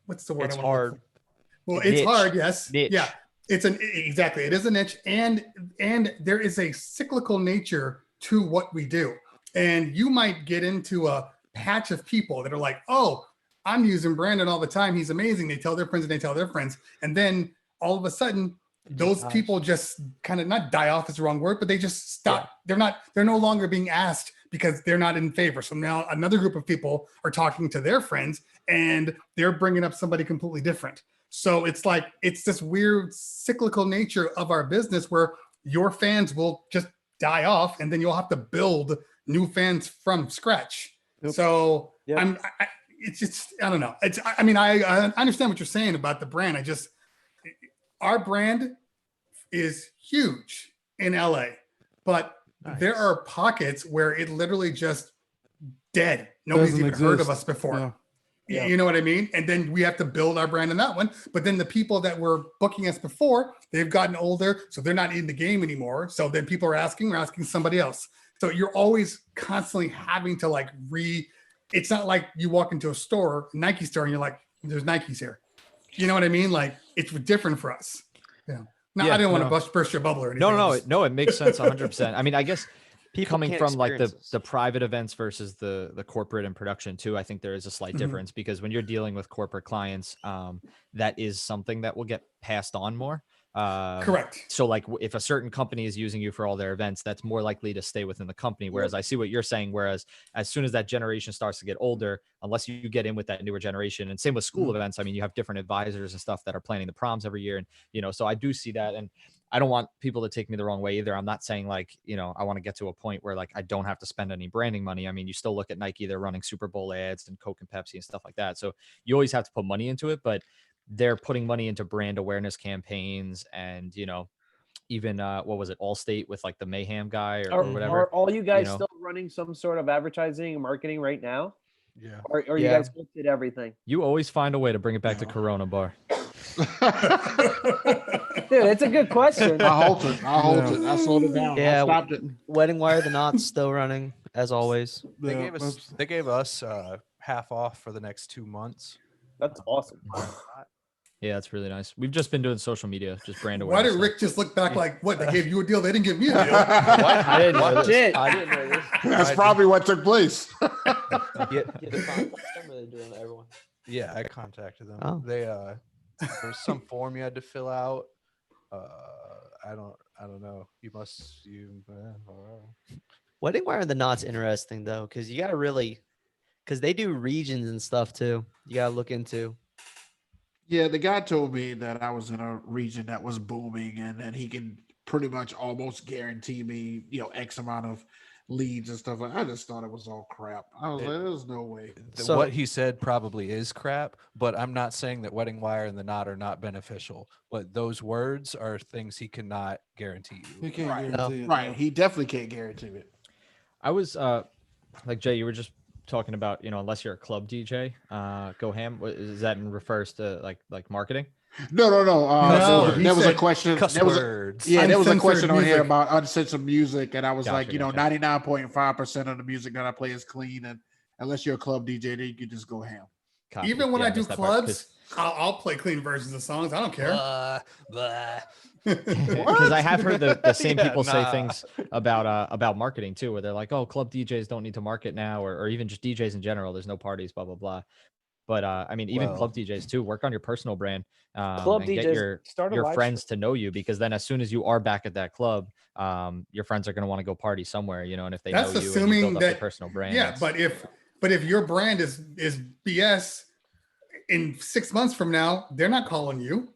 what's the word? It's hard. Well, it's Niche. hard, yes. Niche. Yeah. Exactly. It is a niche, and there is a cyclical nature to what we do. And you might get into a patch of people that are like, oh, I'm using Brandon all the time. He's amazing. They tell their friends and they tell their friends. And then all of a sudden, those people just kind of, not die off is the wrong word, but they just stop. Yeah. They're no longer being asked because they're not in favor. So now another group of people are talking to their friends and they're bringing up somebody completely different. So it's like, it's this weird cyclical nature of our business where your fans will just die off and then you'll have to build new fans from scratch. Yep. So yep. It's just, I don't know. I understand what you're saying about the brand. Our brand is huge in LA, but there are pockets where it literally just dead. Nobody's even heard of us before. Yeah. Yeah. You know what I mean? And then we have to build our brand in that one. But then the people that were booking us before, they've gotten older, so they're not in the game anymore. So then people are asking somebody else. So you're always constantly having to like it's not like you walk into a store, Nike store, and you're like, there's Nikes here. You know what I mean? Like it's different for us. Yeah. Now I didn't want to burst your bubble or anything. No, it makes sense 100%. I mean, I guess coming from like the private events versus the corporate and production too, I think there is a slight difference because when you're dealing with corporate clients, that is something that will get passed on more. Correct. So like if a certain company is using you for all their events, that's more likely to stay within the company. Whereas I see what you're saying. Whereas as soon as that generation starts to get older, unless you get in with that newer generation, and same with school events, I mean, you have different advisors and stuff that are planning the proms every year. And, you know, so I do see that. And I don't want people to take me the wrong way either. I'm not saying like, you know, I want to get to a point where like I don't have to spend any branding money. I mean, you still look at Nike, they're running Super Bowl ads and Coke and Pepsi and stuff like that. So you always have to put money into it, but they're putting money into brand awareness campaigns and, you know, even what was it, Allstate with like the Mayhem guy or whatever. Are all you guys still running some sort of advertising and marketing right now? Yeah. Or you guys did everything? You always find a way to bring it back to Corona Bar. Dude, it's a good question. I hold it. I slowed it down. Yeah, I stopped it. Wedding Wire, the Knot's still running as always. They gave us half off for the next 2 months. That's awesome. Yeah, that's really nice. We've just been doing social media, just brand awareness. Why did Rick just look back like, what? They gave you a deal? They didn't give me a deal. I didn't know this. I didn't know this. That's probably what took place. Yeah, I contacted them. Oh. They there was some form you had to fill out. I don't know. Wedding Wire and the Knot's interesting though, because you gotta really, because they do regions and stuff too. You gotta look into. Yeah, the guy told me that I was in a region that was booming and that he can pretty much almost guarantee me, you know, X amount of leads and stuff. I just thought it was all crap. I was like, there's no way. So, what he said probably is crap, but I'm not saying that Wedding Wire and the Knot are not beneficial. But those words are things he cannot guarantee you. He can't guarantee it. Right. He definitely can't guarantee it. I was like Jay, you were just talking about, unless you're a club DJ, go ham. Is that in refers to like marketing? No. No, he There was a said question. cuss There was words. there was a Uncensored question on here music. about uncensored music, and I was Gotcha, like, gotcha. 99.5% of the music that I play is clean, and unless you're a club DJ, then you can just go ham. Copy. Even when Yeah, I do missed that part, clubs, I'll play clean versions of songs. I don't care. because I have heard the same Yeah, people say nah. things about marketing too, where they're like, oh, club DJs don't need to market now, or even just DJs in general. There's no parties, blah blah blah. But I mean, even Well- club DJs too. Work on your personal brand, Club and get DJs start a your live friends to know you, because then as soon as you are back at that club, your friends are going to want to go party somewhere, and if they That's know you and you assuming build up your that- personal brand. Yeah, it's- but if your brand is BS, in 6 months from now, they're not calling you.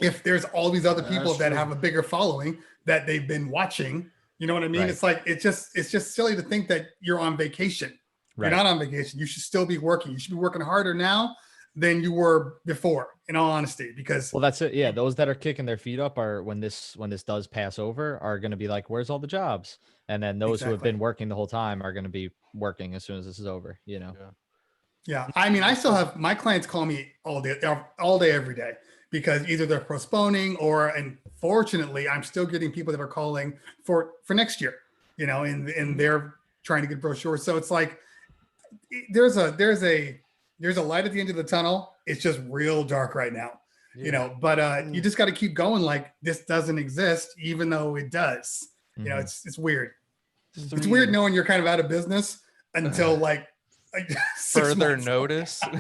If there's all these other people That's that true. have a bigger following that they've been watching, you know what I mean? Right. It's like it's just silly to think that you're on vacation. right. You're not on vacation. You should still be working. You should be working harder now than you were before, in all honesty, because Well, that's it. Yeah, those that are kicking their feet up are when this does pass over are going to be like, "Where's all the jobs?" And then those who have Exactly. been working the whole time are going to be working as soon as this is over. yeah, I mean, I still have my clients call me all day, every day, because either they're postponing or, and fortunately, I'm still getting people that are calling for next year, and they're trying to get brochures. So it's like there's a light at the end of the tunnel. It's just real dark right now, but you just got to keep going. Like this doesn't exist, even though it does. Mhm. It's weird. It's weird knowing you're kind of out of business until like 6 Further months. notice. How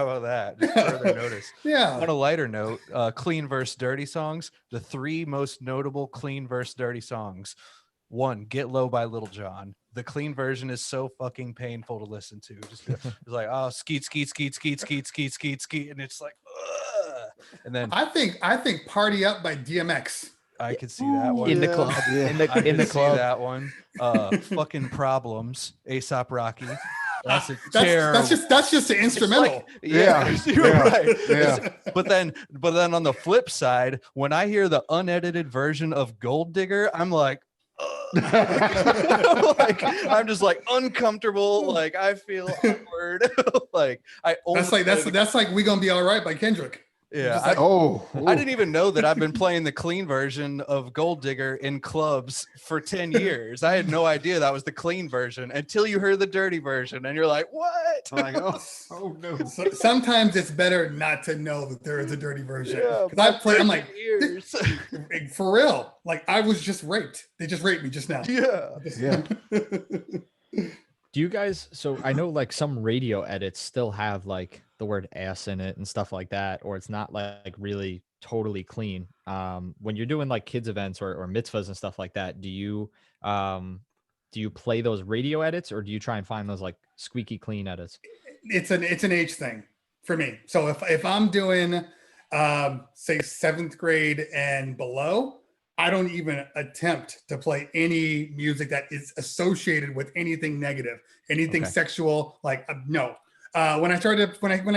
about that? Just further notice. Yeah. On a lighter note, clean verse dirty songs. The 3 most notable clean verse dirty songs. 1, Get Low by Little John. The clean version is so fucking painful to listen to. Just it's like, oh, skeet, skeet, skeet, skeet, skeet, skeet, skeet, skeet, and it's like, ugh. And then I think Party Up by DMX. I could see that one. in the club. In I the could see club. that one. Fucking Problems, A$AP Rocky. That's a That's terrible. just the instrumental. Yeah, Yeah, you're yeah, right. yeah. But then on the flip side, when I hear the unedited version of Gold Digger, I'm like, I'm just like uncomfortable. Like I feel awkward. Like I only that's like We Gonna Be All Right by Kendrick. yeah. just like, I didn't even know that I've been playing the clean version of Gold Digger in clubs for 10 years. I had no idea that was the clean version until you heard the dirty version, and you're like, what? Like, oh no. So sometimes it's better not to know that there is a dirty version. Yeah, 'Cause I play, I'm like, ears. for real. Like I was just raped. They just raped me just now. Yeah. Yeah. Do you guys? So I know like some radio edits still have like the word ass in it and stuff like that, or it's not like really totally clean. When you're doing like kids events or mitzvahs and stuff like that, do you play those radio edits, or do you try and find those like squeaky clean edits? It's an age thing for me. So if I'm doing say 7th grade and below, I don't even attempt to play any music that is associated with anything negative, anything Okay. sexual. Like no. When I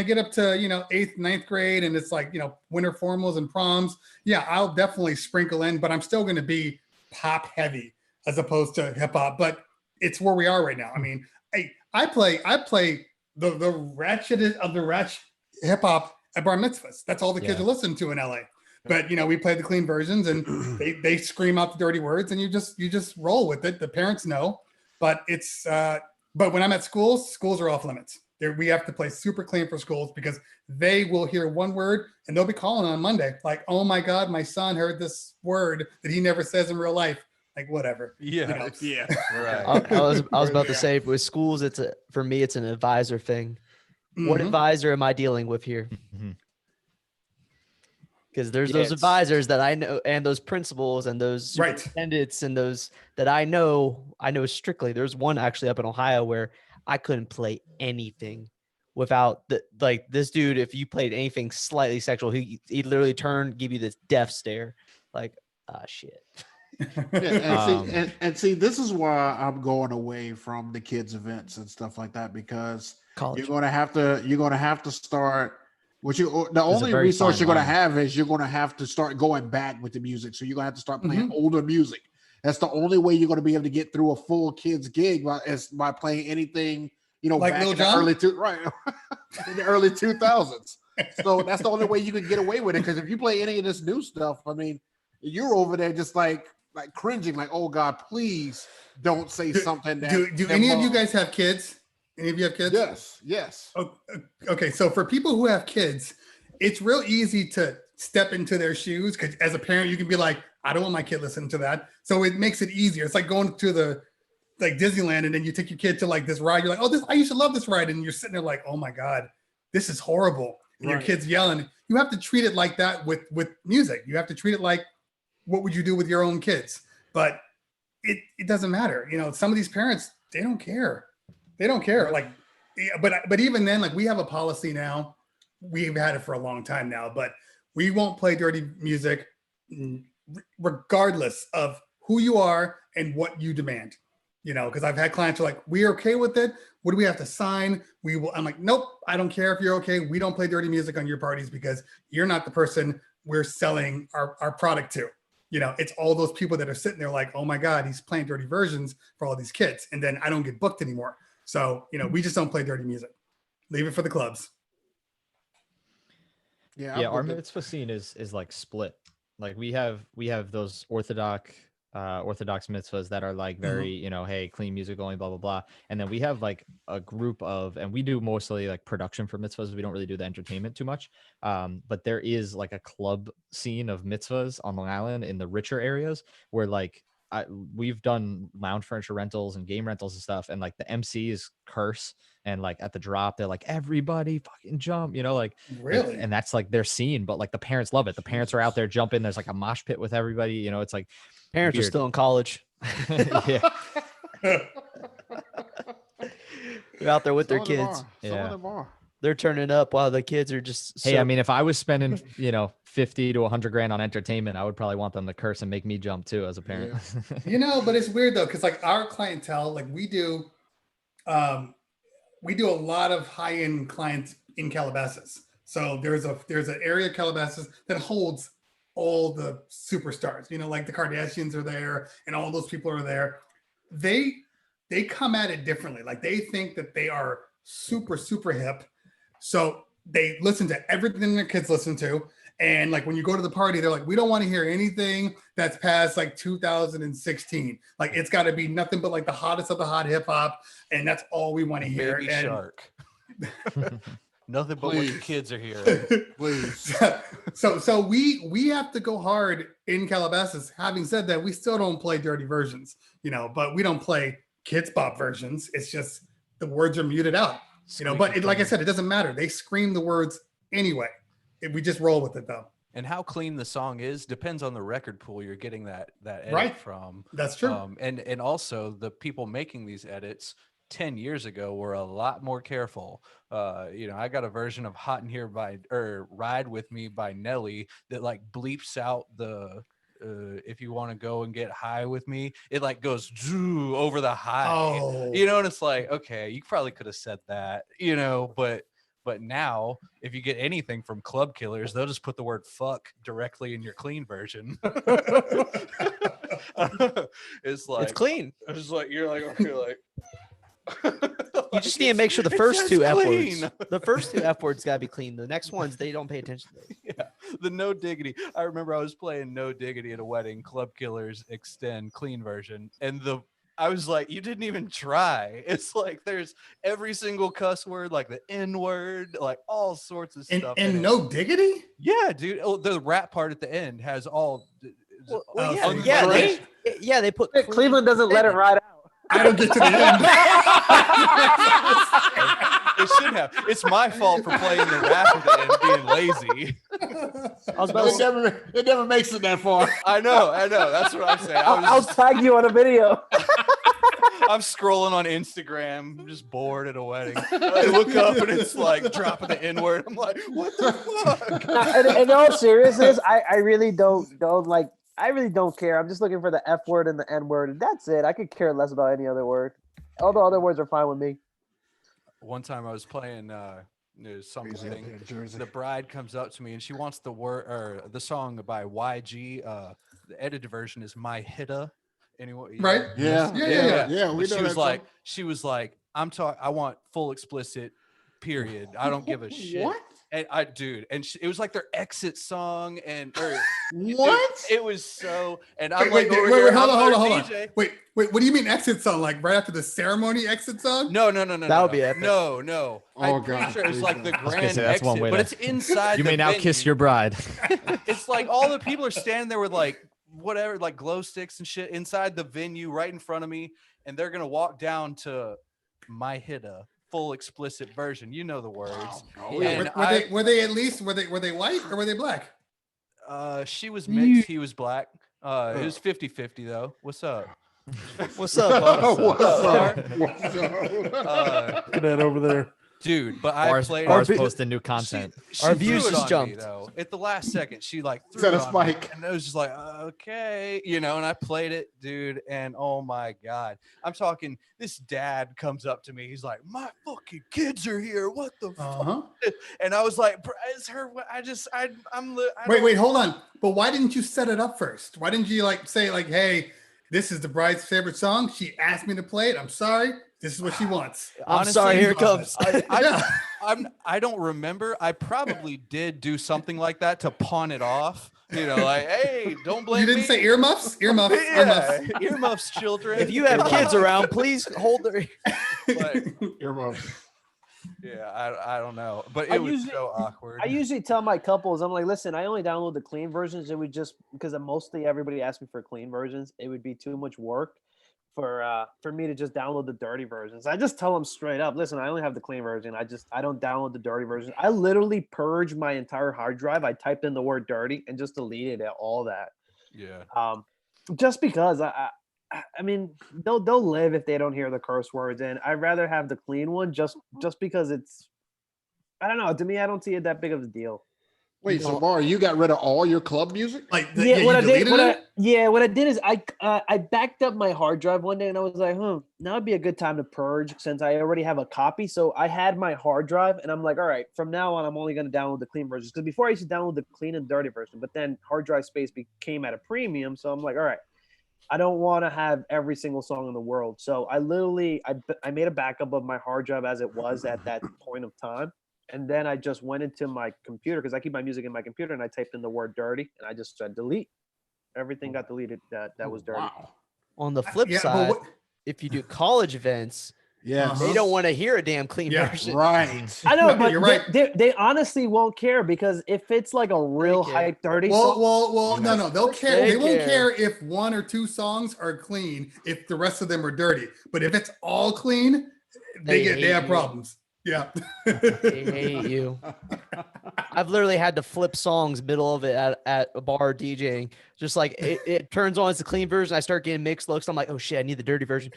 get up to 8th, 9th grade, and it's like winter formals and proms, yeah, I'll definitely sprinkle in, but I'm still going to be pop heavy as opposed to hip hop. But it's where we are right now. I mean, I play the ratchetest of the ratchet hip hop at bar mitzvahs. That's all the kids Yeah. are listening to in LA. But we play the clean versions, and they scream out the dirty words, and you just roll with it. The parents know, but it's but when I'm at schools are off limits. We have to play super clean for schools because they will hear one word and they'll be calling on Monday like, oh my God, my son heard this word that he never says in real life. Like whatever. Yeah. Yeah. Right. I was about to say with schools, for me it's an advisor thing. What Mhm. advisor am I dealing with here? Mhm. Because there's Yeah, those it's- advisors that I know, and those principals and those Right. superintendents and those that I know strictly. There's one actually up in Ohio where I couldn't play anything without this dude. If you played anything slightly sexual, he'd literally give you this death stare, like, ah, shit. Yeah, and see, this is why I'm going away from the kids events and stuff like that, because College. you're gonna have to start. The only very resource fine you're gonna line. have is you're gonna have to start going back with the music. So you're gonna have to start playing Mhm. older music. That's the only way you're gonna be able to get through a full kids gig by playing anything, Like back Lil in the Jon? in the early 2000s. So that's the only way you could get away with it. Because if you play any of this new stuff, I mean, you're over there just like cringing, like, oh God, please don't say something that. Do any of you guys have kids? Any of you have kids? Yes. Okay, so for people who have kids, it's real easy to step into their shoes because as a parent, you can be like, I don't want my kid listening to that. So it makes it easier. It's like going to the Disneyland and then you take your kid to like this ride. You're like, oh, I used to love this ride. And you're sitting there like, oh my God, this is horrible. And your kid's yelling. You have to treat it like that with music. You have to treat it like what would you do with your own kids? But it doesn't matter. Some of these parents, they don't care. They don't care. Like, but even then, like we have a policy now. We've had it for a long time now, but we won't play dirty music regardless of who you are and what you demand. Because I've had clients who are like, we're okay with it. What do we have to sign? We will. I'm like, nope, I don't care if you're okay. We don't play dirty music on your parties because you're not the person we're selling our product to. It's all those people that are sitting there like, oh my God, he's playing dirty versions for all these kids. And then I don't get booked anymore. So, we just don't play dirty music. Leave it for the clubs. Yeah, our mitzvah scene is like split. Like we have those orthodox mitzvahs that are like very, hey, clean music only, blah, blah, blah. And then we have like a group of, and we do mostly like production for mitzvahs. We don't really do the entertainment too much. But there is like a club scene of mitzvahs on Long Island in the richer areas where like we've done lounge furniture rentals and game rentals and stuff. And like the MCs curse and like at the drop, they're like, everybody fucking jump, like, really? And that's like their scene, but like the parents love it. The parents are out there jumping. There's like a mosh pit with everybody, it's like, parents are still in college. Yeah. They're out there with their kids. They're turning up while the kids are just. Hey, I mean, if I was spending, 50 to 100 grand on entertainment, I would probably want them to curse and make me jump too as a parent. Yeah. But it's weird though, because like our clientele, like we do a lot of high-end clients in Calabasas. So there's an area of Calabasas that holds all the superstars, like the Kardashians are there and all those people are there. They come at it differently. Like they think that they are super, super hip. So they listen to everything their kids listen to. And like when you go to the party, they're like, we don't want to hear anything that's past like 2016. Like it's got to be nothing but like the hottest of the hot hip hop. And that's all we want to hear. Baby Shark. Nothing but what the kids are hearing. Please. So we have to go hard in Calabasas. Having said that, we still don't play dirty versions, but we don't play kids pop versions. It's just the words are muted out, but like I said, it doesn't matter. They scream the words anyway. We just roll with it though. And how clean the song is depends on the record pool you're getting that edit right from. That's true. And also the people making these edits 10 years ago were a lot more careful. I got a version of Hot in Here Ride With Me by Nelly that like bleeps out the if you want to go and get high with me, it like goes over the high. Oh. And it's like, okay, you probably could have said that, but now if you get anything from Club Killers, they'll just put the word fuck directly in your clean version. It's like It's clean. It's like you're like You just need to make sure the first two F words. The first two F words gotta be clean. The next ones they don't pay attention to. Yeah, the No Diggity. I remember I was playing No Diggity at a wedding, Club Killers Extend clean version, and I was like, you didn't even try. It's like there's every single cuss word, like the N word, like all sorts of stuff. And No Diggity? Yeah, dude. Oh, the rap part at the end has all. They put Cleveland doesn't let it ride out. I don't get to the end. It should have. It's my fault for playing the rap at the end, being lazy. I was about to say, It never makes it that far. I know. That's what I'm saying. I'll tag you on a video. I'm scrolling on Instagram, just bored at a wedding. I look up and it's like dropping the N word. I'm like, what the fuck? In all seriousness, I really don't like. I really don't care. I'm just looking for the F word and the N word, and that's it. I could care less about any other word. All the other words are fine with me. One time I was playing something. The bride comes up to me and she wants the word or the song by YG. The edited version is My Hitta. Anyway, right? Yeah. We know she was like, I want full explicit. Period. I don't give a shit. What? And it was like their exit song, What? It was so. And I'm Wait, like, hold on. Wait, what do you mean exit song? Like right after the ceremony exit song? No. That would be epic. No. Oh, I'm God, pretty sure it's please like the don't. say, grand that's one exit, way but to- it's inside. You the may now venue. kiss your bride. It's like all the people are standing there with like whatever, like glow sticks and shit inside the venue right in front of me, and they're gonna walk down to My Hitta, full explicit version. You know the words. Oh, Yeah, And were they at least were they white or were they black? She was mixed, he was black. It was 50-50 though. What's up? What's up, boss? What's up? up? What's up? Look at that over there. Dude, but Bars, I played bars Our- posting new content. She Our threw views it just on me, jumped. though. At the last second, she like threw Set it a on me, spike. and I was just like, okay, and I played it, dude, and oh my god, I'm talking. This dad comes up to me, he's like, my fucking kids are here. What the fuck? And I was like, it's her. Wait, hold on. But why didn't you set it up first? Why didn't you like say like, hey, this is the bride's favorite song. She asked me to play it. I'm sorry. This is what she wants. I'm Honestly, sorry, here it comes. I don't remember. I probably did do something like that to pawn it off. Like, hey, don't blame You me. didn't say earmuffs? Earmuffs. Yeah, earmuffs, children. If you have kids around, please hold their. But, Earmuffs. yeah, I don't know, but I it was usually- so awkward. I usually tell my couples, I'm like, listen, I only download the clean versions. It would just because mostly everybody asks me for clean versions. It would be too much work for me to just download the dirty versions. I just tell them straight up, listen, I only have the clean version. I don't download the dirty version. I literally purged my entire hard drive. I typed in the word dirty and just deleted all that. Yeah. Just because I mean, they'll live if they don't hear the curse words, and I'd rather have the clean one just because it's. I don't know. To me, I don't see it that big of a deal. Wait, so BARR, you got rid of all your club music? Like, Yeah, you what I deleted did, it? what I did is I backed up my hard drive one day, and I was like, now would be a good time to purge since I already have a copy. So I had my hard drive, and I'm like, all right, from now on, I'm only going to download the clean versions because before I used to download the clean and dirty version, but then hard drive space became at a premium. So I'm like, all right, I don't want to have every single song in the world. So I literally I made a backup of my hard drive as it was at that point of time. And then I just went into my computer because I keep my music in my computer, and I typed in the word dirty, and I just said delete. Everything got deleted that was dirty. Wow. On the flip Yeah, but side, what- if you do college events, Yes. they don't want to hear a damn clean Yeah, version. Right. I know, No, but you're right. they honestly won't care because if it's like a real care. hype dirty song, Well, no, they'll care. They They won't care. care if one or two songs are clean if the rest of them are dirty. But if it's all clean, They they hate have you. problems. Yeah. They hate you. I've literally had to flip songs middle of it at a bar DJing. Just like it turns on, it's the clean version. I start getting mixed looks. I'm like, oh shit, I need the dirty version.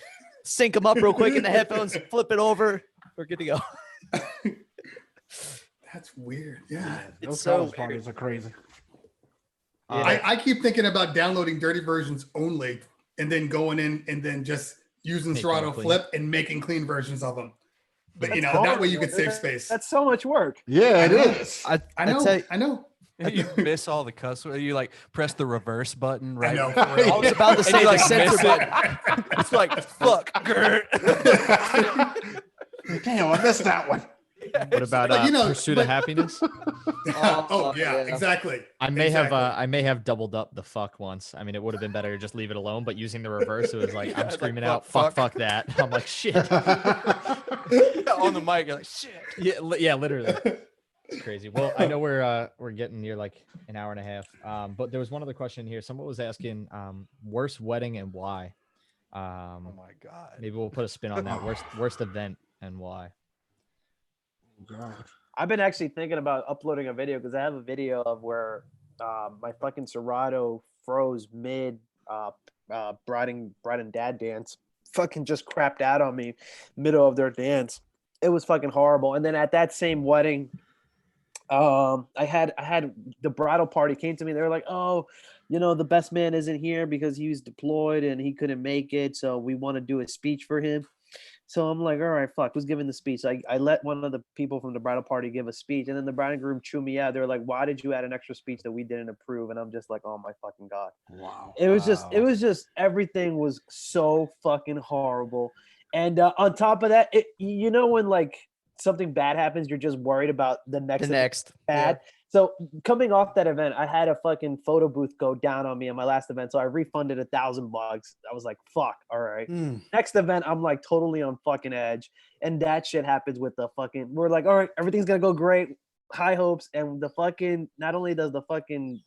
Sync them up real quick in the headphones, flip it over. We're good to go. That's weird. Yeah. It's Those so college parties are crazy. I keep thinking about downloading dirty versions only and then going in and then just using Making Serato them clean. Flip and making clean versions of them. But That's that hard, way you man. could save space. that's so much work. Yeah, it I know. is. I know. tell you- I know. You miss all the cuss words. You like press the reverse button right know. before it- I was about to and say you, the like, censor miss button. it. It's like fuck. Damn, I missed that one. What about But, Pursuit but- of Happiness? Oh, yeah, yeah. exactly. I may Exactly. have doubled up the fuck once. I mean, it would have been better to just leave it alone, but using the reverse, it was like Yeah, I'm it's screaming like, out, fuck, fuck that. I'm like, shit. On the mic, you're like shit. Yeah, literally. It's crazy. Well, I know we're getting near like an hour and a half. But there was one other question here. Someone was asking, worst wedding and why. Oh my god. Maybe we'll put a spin on that. Worst event and why. God. I've been actually thinking about uploading a video because I have a video of where my fucking Serato froze mid bride and dad dance. Fucking just crapped out on me middle of their dance. It was fucking horrible. And then at that same wedding, I had the bridal party came to me. They were like, oh, the best man isn't here because he was deployed and he couldn't make it. So we want to do a speech for him. So I'm like, all right, fuck, who's giving the speech? I let one of the people from the bridal party give a speech, and then the bride and groom chew me out. They're like, why did you add an extra speech that we didn't approve? And I'm just like, oh my fucking God. Wow. It was just everything was so fucking horrible. And on top of that, you know when like something bad happens, you're just worried about the next bad. Yeah. So coming off that event, I had a fucking photo booth go down on me on my last event. So I refunded $1,000. I was like, fuck, all right. Next event, I'm like totally on fucking edge. And that shit happens with the fucking, we're like, all right, everything's gonna go great. High hopes. And the fucking, not only does the fucking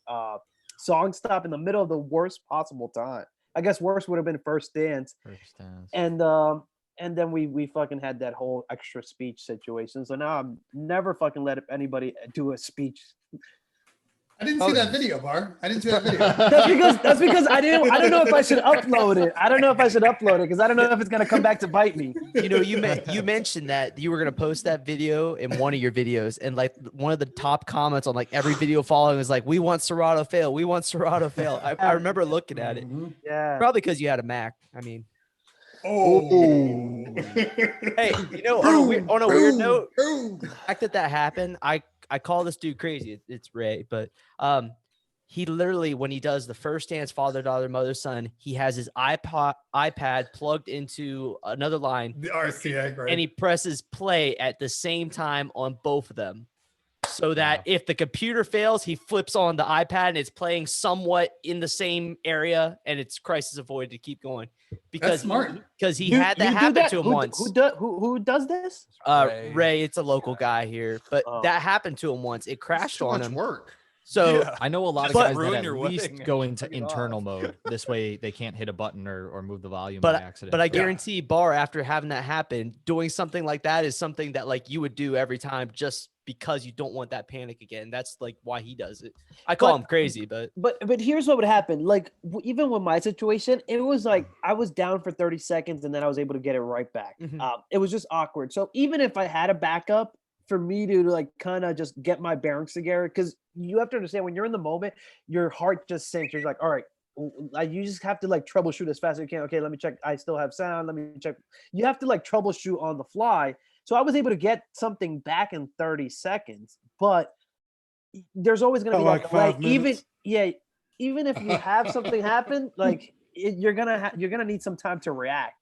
song stop in the middle of the worst possible time. I guess worst would have been first dance. And then we fucking had that whole extra speech situation. So now I'm never fucking let anybody do a speech. I didn't see that video, Bar. I didn't see that video. That's because I don't know if I should upload it. I don't know if I should upload it because I don't know if it's gonna come back to bite me. You know, you mentioned that you were gonna post that video in one of your videos, and like one of the top comments on like every video following was like, "We want Serato fail. We want Serato fail." I remember looking at it. Yeah. Probably because you had a Mac. I mean. Oh. Hey, you know, on a weird note, the fact that happened, I call this dude crazy. It's Ray, but he literally, when he does the first dance, father, daughter, mother, son, he has his iPad plugged into another line, the RCA, right? And he presses play at the same time on both of them. So that if the computer fails, he flips on the iPad and it's playing somewhat in the same area, and it's crisis avoided to keep going. Because that's smart. Because he had that happen to him once. Who does this? Ray, it's a local guy here, but that happened to him once. It crashed on him. Work. So I know a lot of guys that ruin at your least wedding. go into internal mode. This way they can't hit a button or move the volume by accident. But I guarantee BARR, after having that happen, doing something like that is something that like you would do every time just because you don't want that panic again. That's like why he does it. I call him crazy, but here's what would happen. Like even with my situation, it was like I was down for 30 seconds and then I was able to get it right back. It was just awkward. So even if I had a backup, for me to like kind of just get my bearings together, because you have to understand when you're in the moment, your heart just sinks. You're like, all right, you just have to like troubleshoot as fast as you can. Okay, let me check. I still have sound. Let me check. You have to like troubleshoot on the fly. So I was able to get something back in 30 seconds, but there's always going to be like 5 minutes. Even if you have something happen, like you're gonna need some time to react.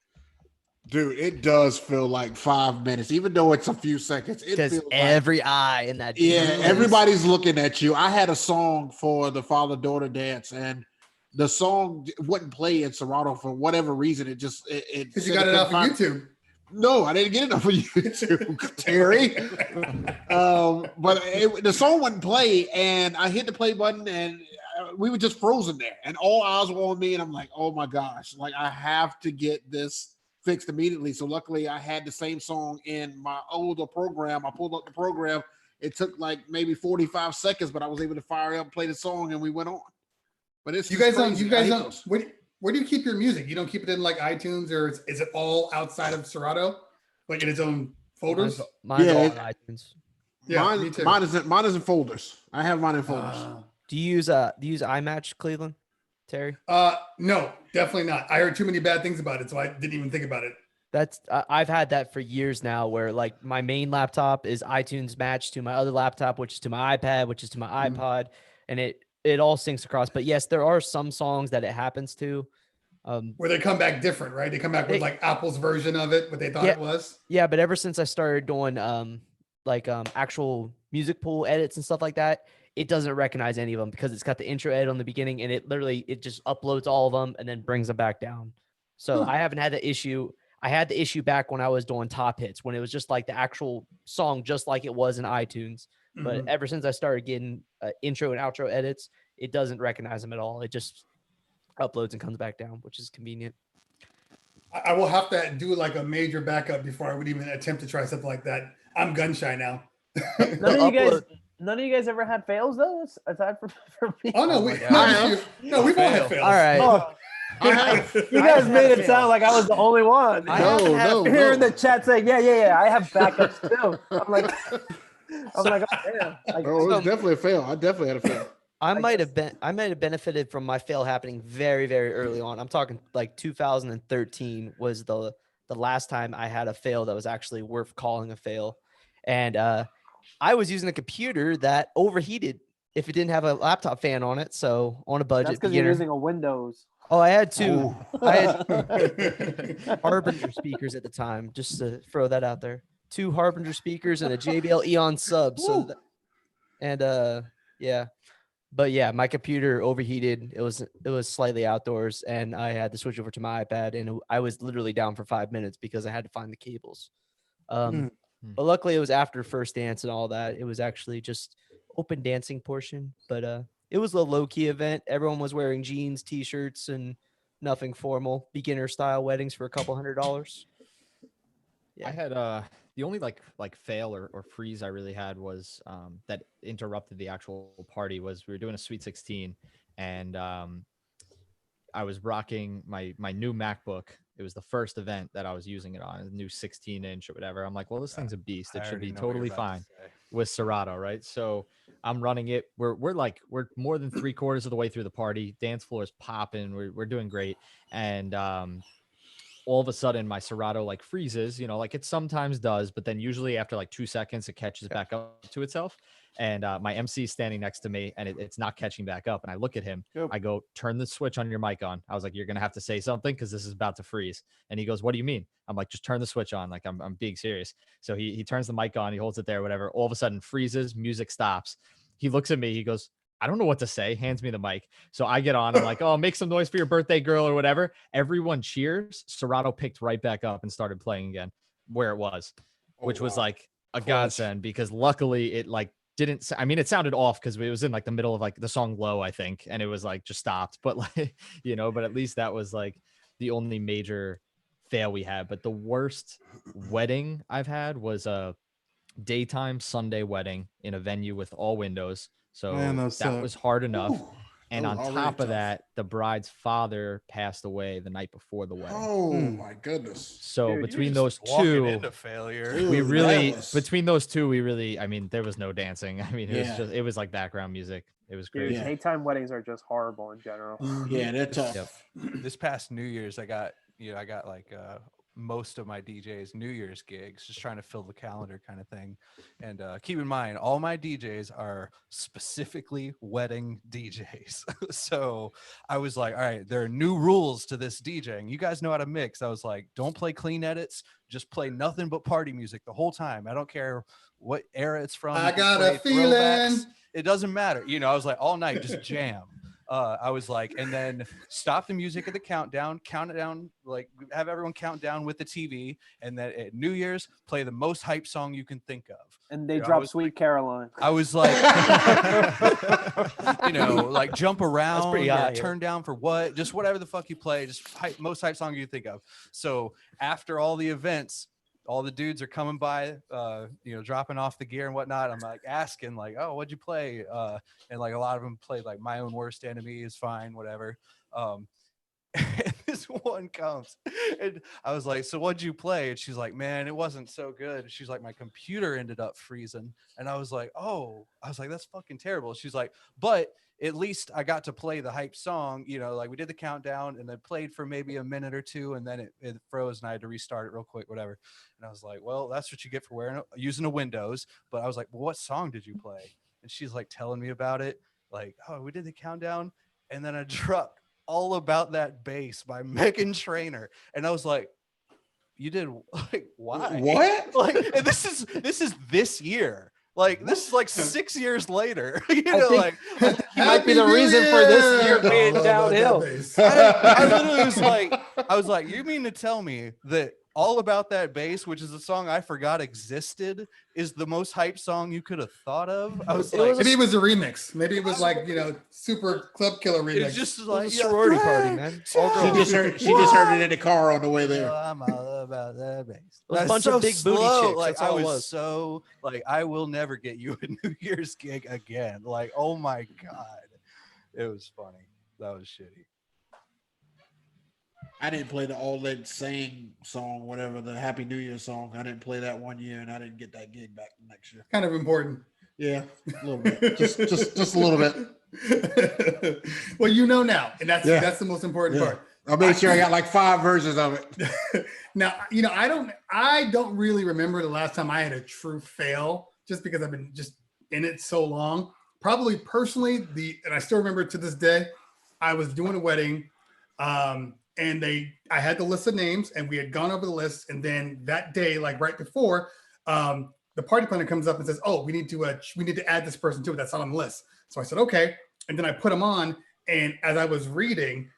Dude, it does feel like 5 minutes, even though it's a few seconds. It because feels every eye in that. Everybody's looking at you. I had a song for the father-daughter dance, and the song wouldn't play in Serato for whatever reason. It just because you got it off of YouTube. No, I didn't get it off of YouTube, Terry. But the song wouldn't play, and I hit the play button, and we were just frozen there, and all eyes were on me, and I'm like, oh my gosh, like I have to get this fixed immediately. So luckily I had the same song in my older program. I pulled up the program. It took like maybe 45 seconds, but I was able to fire up, play the song, and we went on. But it's you guys don't where do you keep your music? You don't keep it in like iTunes, or is it all outside of Serato, like in its own folders? Mine's all on iTunes. Yeah, me too. Mine is in folders. I have mine in folders. Do you use iMatch, Cleveland, Terry? No, definitely not. I heard too many bad things about it, so I didn't even think about it. I've had that for years now, where like my main laptop is iTunes matched to my other laptop, which is to my iPad, which is to my iPod, and it all syncs across. But yes, there are some songs that it happens to. Where they come back different, right? They come back with like Apple's version of it, what they thought it was. Yeah, but ever since I started doing actual music pool edits and stuff like that, it doesn't recognize any of them because it's got the intro edit on the beginning, and it just uploads all of them and then brings them back down. So I haven't had the issue. I had the issue back when I was doing top hits, when it was just like the actual song, just like it was in iTunes. But ever since I started getting intro and outro edits, it doesn't recognize them at all. It just uploads and comes back down, which is convenient. I will have to do like a major backup before I would even attempt to try something like that. I'm gun shy now. None of you guys ever had fails though, aside from me. Oh no, we've all had fails. All right. You guys made it sound like I was the only one. No. Here in the chat saying, yeah, I have backups too. I'm like, oh damn. It was definitely a fail. I definitely had a fail. I might have benefited from my fail happening very, very early on. I'm talking like 2013 was the last time I had a fail that was actually worth calling a fail. And I was using a computer that overheated if it didn't have a laptop fan on it. So on a budget, that's because you're using a Windows. Oh, I had two. Ooh. I had Harbinger speakers at the time, just to throw that out there. 2 Harbinger speakers and a JBL Eon sub. So, yeah. But yeah, my computer overheated. It was slightly outdoors, and I had to switch over to my iPad, and I was literally down for 5 minutes because I had to find the cables. But luckily, it was after first dance and all that. It was actually just open dancing portion, but it was a low key event. Everyone was wearing jeans, t-shirts, and nothing formal. Beginner style weddings for a couple $100. Yeah. I had the only like fail or freeze I really had was that interrupted the actual party was we were doing a Sweet 16 and I was rocking my new MacBook. It was the first event that I was using it on, a new 16-inch or whatever. I'm like, well, this thing's a beast. It should be totally fine with Serato, right? So I'm running it. We're more than 3/4 of the way through the party. Dance floor is popping. We're doing great. And all of a sudden my Serato like freezes, like it sometimes does, but then usually after like 2 seconds, it catches back up to itself. And my MC is standing next to me and it's not catching back up. And I look at him, I go, turn the switch on your mic on. I was like, you're going to have to say something because this is about to freeze. And he goes, what do you mean? I'm like, just turn the switch on. Like I'm being serious. So he turns the mic on, he holds it there, whatever. All of a sudden freezes, music stops. He looks at me, he goes, I don't know what to say, hands me the mic. So I get on, I'm like, oh, make some noise for your birthday girl or whatever. Everyone cheers. Serato picked right back up and started playing again where it was, which was like a godsend because luckily it like didn't, I mean, it sounded off because it was in like the middle of like the song Low, I think. And it was like just stopped, but like, but at least that was like the only major fail we had. But the worst wedding I've had was a daytime Sunday wedding in a venue with all windows. So that was hard enough. Ooh, and on top of that, the bride's father passed away the night before the wedding. Oh my goodness. So between those two, into failure. We really, between those two, we really, I mean, there was no dancing. I mean, it was like background music. It was crazy. Dude, daytime weddings are just horrible in general. Yeah, they're tough. Yep. This past New Year's, I got like most of my DJs New Year's gigs, just trying to fill the calendar kind of thing. And keep in mind, all my DJs are specifically wedding DJs. So I was like, all right, there are new rules to this DJing. You guys know how to mix. I was like, don't play clean edits. Just play nothing but party music the whole time. I don't care what era it's from. I got a feeling. It doesn't matter. I was like, all night, just jam. I was like, and then stop the music at the countdown, count it down, like have everyone count down with the TV. And then at New Year's, play the most hype song you can think of. And they drop Sweet Caroline. I was like, like jump around, turn down for what, just whatever the fuck you play, just most hype song you think of. So after all the events, all the dudes are coming by, dropping off the gear and whatnot. I'm like asking like, oh, what'd you play? And like a lot of them played like My Own Worst Enemy is fine, whatever. And this one comes and I was like, so what'd you play? And she's like, man, it wasn't so good. She's like, my computer ended up freezing. And I was like, that's fucking terrible. She's like, but at least I got to play the hype song, like we did the countdown and then played for maybe a minute or two and then it froze and I had to restart it real quick, whatever. And I was like, well, that's what you get for using a Windows. But I was like, well, what song did you play? And she's like telling me about it. Like, oh, we did the countdown. And then I dropped All About That Bass by Meghan Trainor. And I was like, you did like, why? What? Like, and this is this year. Like this is like 6 years later. He might be the reason for this year being downhill. I literally was like, you mean to tell me that All About That Bass, which is a song I forgot existed, is the most hype song you could have thought of? I was like, maybe it was a remix. Maybe it was like super club killer remix. It's just like a sorority party, man. She just heard it in the car on the way there. I'm all about that bass. It was a bunch of big booty chicks. Like That's all I it was so like, I will never get you a New Year's gig again. Like, oh my god, it was funny. That was shitty. I didn't play the All That Sing song, whatever, the Happy New Year song. I didn't play that one year, and I didn't get that gig back next year. Kind of important. Yeah, a little bit. just a little bit. Well, now, and that's the most important part. I made sure I got like 5 versions of it. Now, I don't really remember the last time I had a true fail, just because I've been just in it so long. Probably personally, and I still remember to this day, I was doing a wedding. And I had the list of names, and we had gone over the list. And then that day, like right before, the party planner comes up and says, "Oh, we need to add this person to it. That's not on the list." So I said, "Okay." And then I put them on. And as I was reading,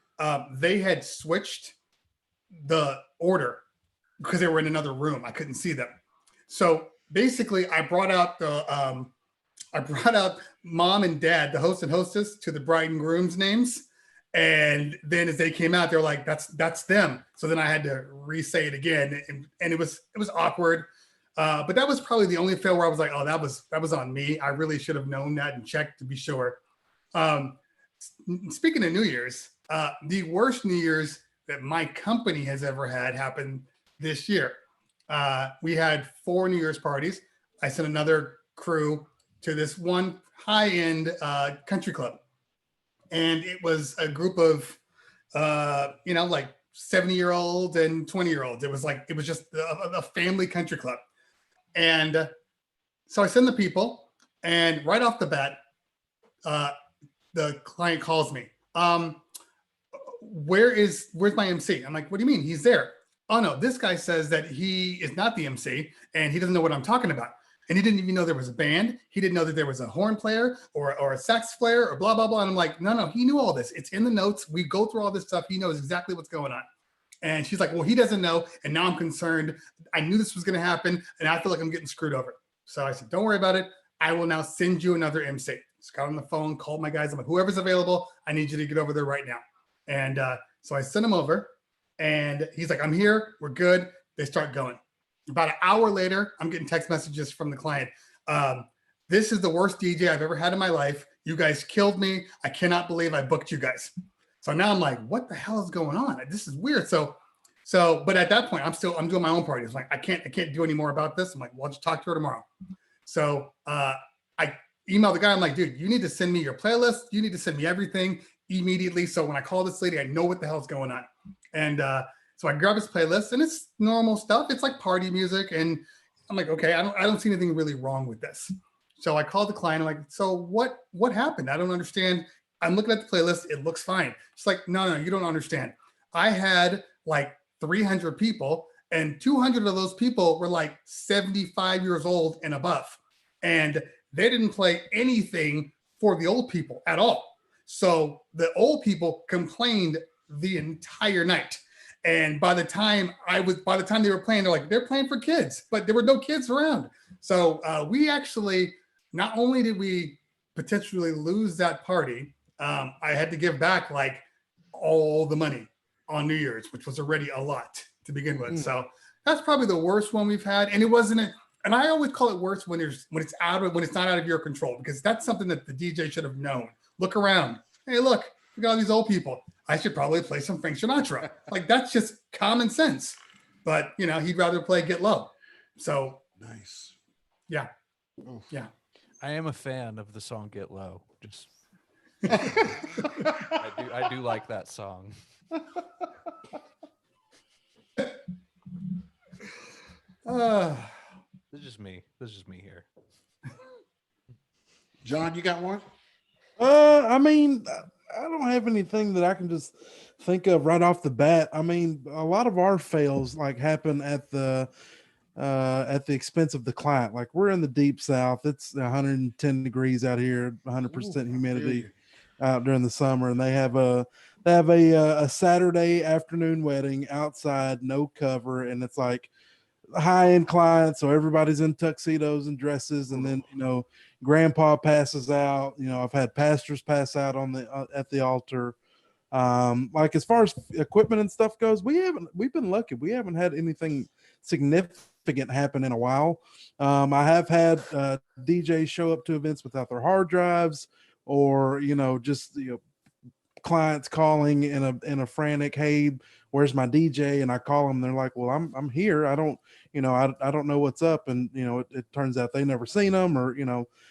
they had switched the order because they were in another room. I couldn't see them. So basically, I brought out mom and dad, the host and hostess, to the bride and groom's names. And then as they came out, they're like, that's them. So then I had to re-say it again. And it was awkward. But that was probably the only fail where I was like, oh, that was on me. I really should have known that and checked to be sure. Speaking of New Year's, the worst New Year's that my company has ever had happened this year. We had 4 New Year's parties. I sent another crew to this one high-end country club. And it was a group of, like 70-year-olds and 20-year-olds. It was just a family country club. And so I send the people, and right off the bat, the client calls me. Where's my MC? I'm like, what do you mean? He's there. Oh no, this guy says that he is not the MC and he doesn't know what I'm talking about. And he didn't even know there was a band. He didn't know that there was a horn player or a sax player or blah, blah, blah. And I'm like, no, he knew all this. It's in the notes. We go through all this stuff. He knows exactly what's going on. And she's like, well, he doesn't know. And now I'm concerned. I knew this was going to happen. And I feel like I'm getting screwed over. So I said, don't worry about it. I will now send you another MC. Just got on the phone, called my guys. I'm like, whoever's available, I need you to get over there right now. And so I sent him over. And he's like, I'm here. We're good. They start going. About an hour later, I'm getting text messages from the client. This is the worst DJ I've ever had in my life. You guys killed me. I cannot believe I booked you guys. So now I'm like, what the hell is going on? This is weird. So, but at that point, I'm doing my own party. It's like, I can't do any more about this. I'm like, well, I'll just talk to her tomorrow. So I emailed the guy. I'm like, dude, you need to send me your playlist. You need to send me everything immediately. So when I call this lady, I know what the hell's going on. And so I grab his playlist, and it's normal stuff. It's like party music. And I'm like, okay, I don't see anything really wrong with this. So I called the client. I'm like, so what happened? I don't understand. I'm looking at the playlist. It looks fine. She's like, no, you don't understand. I had like 300 people, and 200 of those people were like 75 years old and above. And they didn't play anything for the old people at all. So the old people complained the entire night. And by the time they were playing, they're playing for kids, but there were no kids around. So we actually, not only did we potentially lose that party, I had to give back like all the money on New Year's, which was already a lot to begin with. So that's probably the worst one we've had. And it wasn't, and I always call it worse when it's not out of your control, because that's something that the DJ should have known. Look around. Hey, look, we got all these old people. I should probably play some Frank Sinatra. Like, that's just common sense. But, he'd rather play Get Low. So nice. Yeah. Oof. Yeah. I am a fan of the song Get Low. Just I do like that song. This is just me here. John, you got one? I mean, I don't have anything that I can just think of right off the bat. I mean, a lot of our fails like happen at the expense of the client. Like, we're in the deep South. It's 110 degrees out here, 100% humidity out during the summer. And they have a Saturday afternoon wedding outside, no cover. And it's like high-end clients. So everybody's in tuxedos and dresses. And then, grandpa passes out. I've had pastors pass out at the altar. Like, as far as equipment and stuff goes, we've been lucky. We haven't had anything significant happen in a while. I have had DJs show up to events without their hard drives, or clients calling in a frantic, hey, where's my DJ? And I call them, they're like, well, I'm here. I don't know what's up. And it turns out they never seen them, or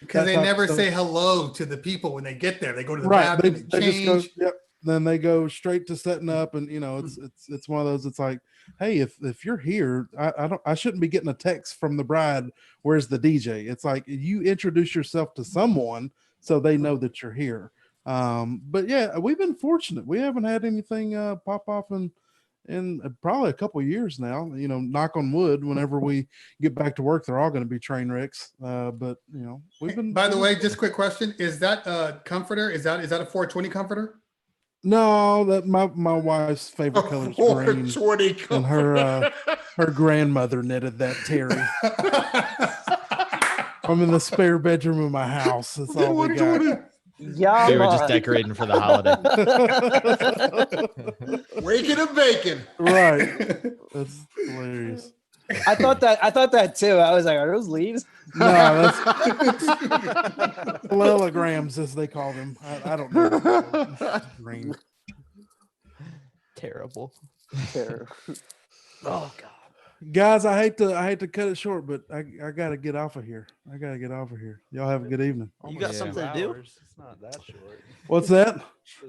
because they never say hello to the people when they get there. They go to the bathroom, they change. Just go, yep. Then they go straight to setting up, and it's one of those. It's like, hey, if you're here, I shouldn't be getting a text from the bride, where's the DJ? It's like, you introduce yourself to someone so they know that you're here. But yeah, we've been fortunate. We haven't had anything pop off in probably a couple of years now. You know, knock on wood. Whenever we get back to work, they're all going to be train wrecks. But you know, we've been. By the way, just quick question: is that a comforter? Is that a 420 comforter? No, that my wife's favorite color is green, and her grandmother knitted that Terry. I'm in the spare bedroom of my house. That's all we got. Yeah, They were just decorating for the holiday. Waking and baking. Right. That's hilarious. I thought that too. I was like, are those leaves? No, that's parallelograms, as they call them. I don't know. Green. Terrible. Oh God. Guys, I hate to cut it short, but I gotta get off of here. Y'all have a good evening. You got something to do? It's not that short. What's that?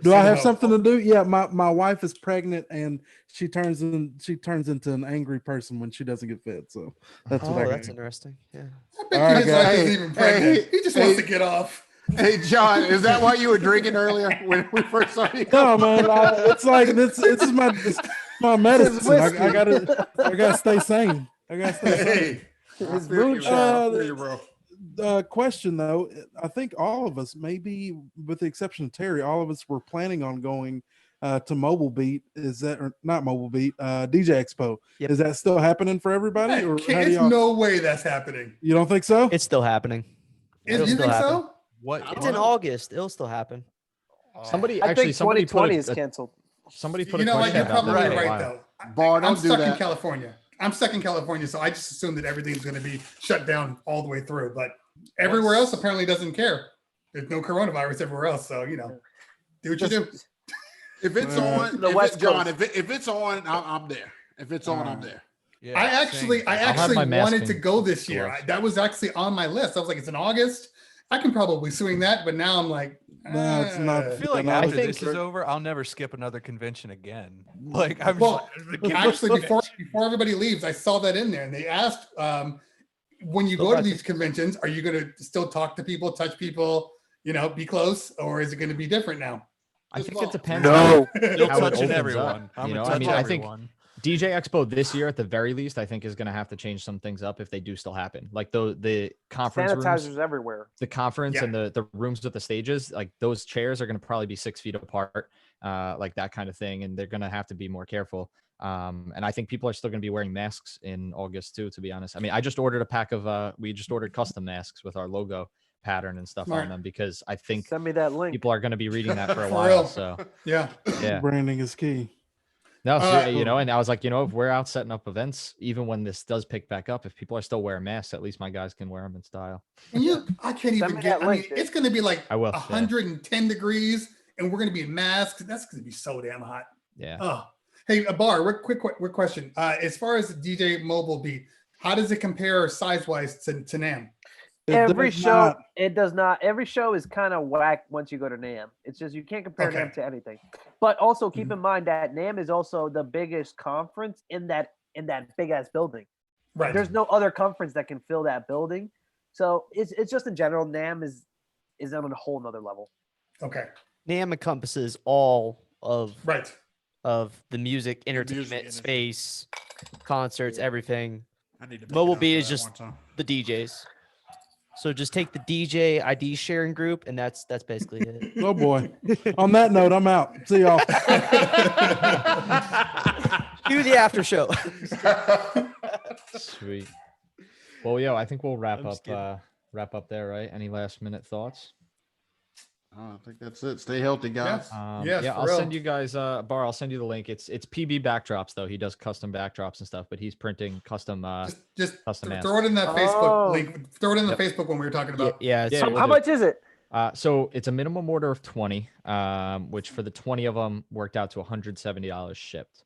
Do I have something to do? Yeah, my wife is pregnant and she turns into an angry person when she doesn't get fed. So that's what I got. That's interesting. Yeah. I bet All right, his wife guys. isn't even pregnant. He just wants to get off. Hey, John, is that why you were drinking earlier when we first saw you? No, man, it's like this is my medicine. I gotta stay sane. Hey, It's Question though, I think all of us, maybe with the exception of Terry, all of us were planning on going to Mobile Beat. Is that or not Mobile Beat? DJ Expo. Yep. Is that still happening for everybody? Or how do There's y'all, no way that's happening. you don't think so? It's still happening. You It'll think still happen. so? What? It's in August. It'll still happen. Somebody I actually think somebody 2020 put is a, canceled. somebody put You a know what? question You're about probably that for a right, while. though. Bar, I'm don't do stuck in that. California. I'm stuck in California, so I just assume that everything's going to be shut down all the way through. But everywhere else apparently doesn't care. There's no coronavirus everywhere else, so do what you do. If it's on, The West John, Coast. if it's on, I'm there. If it's on, I'm there. Yeah, I actually have my mask wanted to and go this year. gloves. That was actually on my list. I was like, it's in August. I can probably swing that, but now I'm like, No, it's not. I feel like I after think- this is over, I'll never skip another convention again. Like I'm Well, just actually, before everybody leaves, I saw that in there, and they asked, when you go to these conventions, are you going to still talk to people, touch people, be close, or is it going to be different now? I think it depends. No. still how it touching opens everyone. up, I'm you gonna know? I touch mean, I think everyone. DJ Expo this year, at the very least, I think is going to have to change some things up if they do still happen. Like the conference rooms, Sanitizers everywhere. the conference Yeah. and the rooms with the stages, like those chairs are going to probably be 6 feet apart, like that kind of thing, and they're going to have to be more careful. And I think people are still going to be wearing masks in August too. To be honest, I mean, I just ordered a pack of we just ordered custom masks with our logo pattern and stuff Smart. on them because I think Send me that link. people are going to be reading that for a For while. real. So Yeah. yeah. Branding is key. No, so, and I was like, if we're out setting up events, even when this does pick back up, if people are still wearing masks, at least my guys can wear them in style. And I can't even me get, that link, dude. it's going to be like I will, yeah. 110 degrees, and we're going to be in masks. That's going to be so damn hot. Yeah. Oh, hey, BARR, quick question. As far as DJ Mobile Beat, how does it compare size-wise to NAMM? Every does show, not. it does not. Every show is kind of whack once you go to NAMM. It's just you can't compare Okay. NAMM to anything. But also keep in mind that NAMM is also the biggest conference in that big ass building. Right. There's no other conference that can fill that building. So it's just in general, NAMM is on a whole nother level. Okay. NAMM encompasses all of Right. the music, entertainment industry. space, concerts, everything. I need to Mobile Beat is just the DJs. So just take the DJ ID sharing group, and that's basically it. Oh boy. On that note, I'm out. See y'all. Do the after show. Sweet. Well, I think we'll wrap I'm just up there, right? Any last minute thoughts? I think that's it. Stay healthy, guys. Yes, I'll for real. send you guys BARR. I'll send you the link. It's PB backdrops though. He does custom backdrops and stuff, but he's printing custom. Just custom throw it in that Oh. Facebook link. Throw it in the Yep. Facebook one we were talking about. Yeah, Yeah, How, we'll how do. much is it? So it's a minimum order of 20, which for the 20 of them worked out to $170 shipped.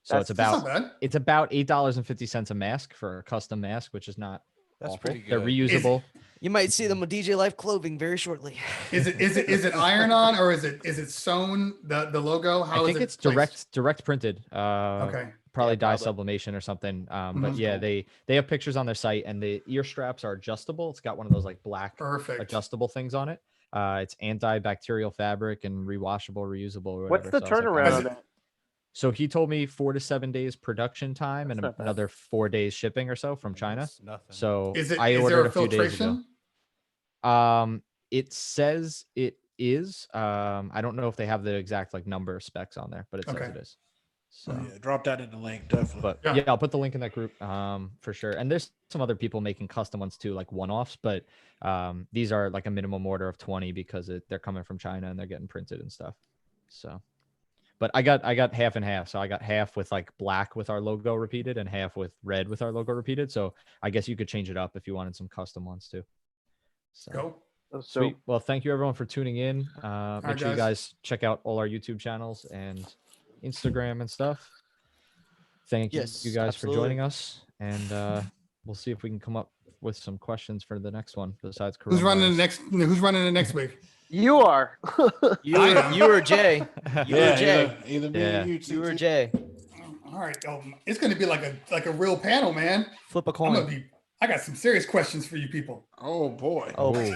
So That's- it's That's about not bad. it's about $8.50 a mask for a custom mask, which is not That's awful. pretty They're good. reusable. you might see them with DJ Life clothing very shortly. Is it iron on or is it sewn the logo? How I is think it it's placed? direct printed. Okay. Probably dye probably. sublimation or something. But Mhm. yeah, they have pictures on their site, and the ear straps are adjustable. It's got one of those like black Perfect. adjustable things on it. It's antibacterial fabric and rewashable, reusable. Or What's whatever. the So I was like, turnaround "Oh." on that? So he told me 4 to 7 days production time That's and not bad. another 4 days shipping or so from China. That's nothing. So Is I there ordered a a few days ago. filtration? It says it is. I don't know if they have the exact like number specs on there, but it says Okay. it is. So, Yeah, drop that in the link, definitely. but Yeah. yeah, I'll put the link in that group for sure. And there's some other people making custom ones too, like one-offs, but these are like a minimum order of 20 because they're coming from China and they're getting printed and stuff. So, but I got half and half. So I got half with like black with our logo repeated and half with red with our logo repeated. So I guess you could change it up if you wanted some custom ones too. So. Go. So Sweet. Well, thank you everyone for tuning in. Make right, sure you guys. guys check out all our YouTube channels and Instagram and stuff. Thank Yes, you guys absolutely. for joining us, and we'll see if we can come up with some questions for the next one besides Who's running the coronavirus. next? Who's running the next week? you are. You or Jay. You or Jay. Either me Yeah. or you. You or TT. Jay. All right. Oh, it's going to be like a real panel, man. Flip a I'm gonna coin. be. I got some serious questions for you people. Oh boy. Oh, Ooh.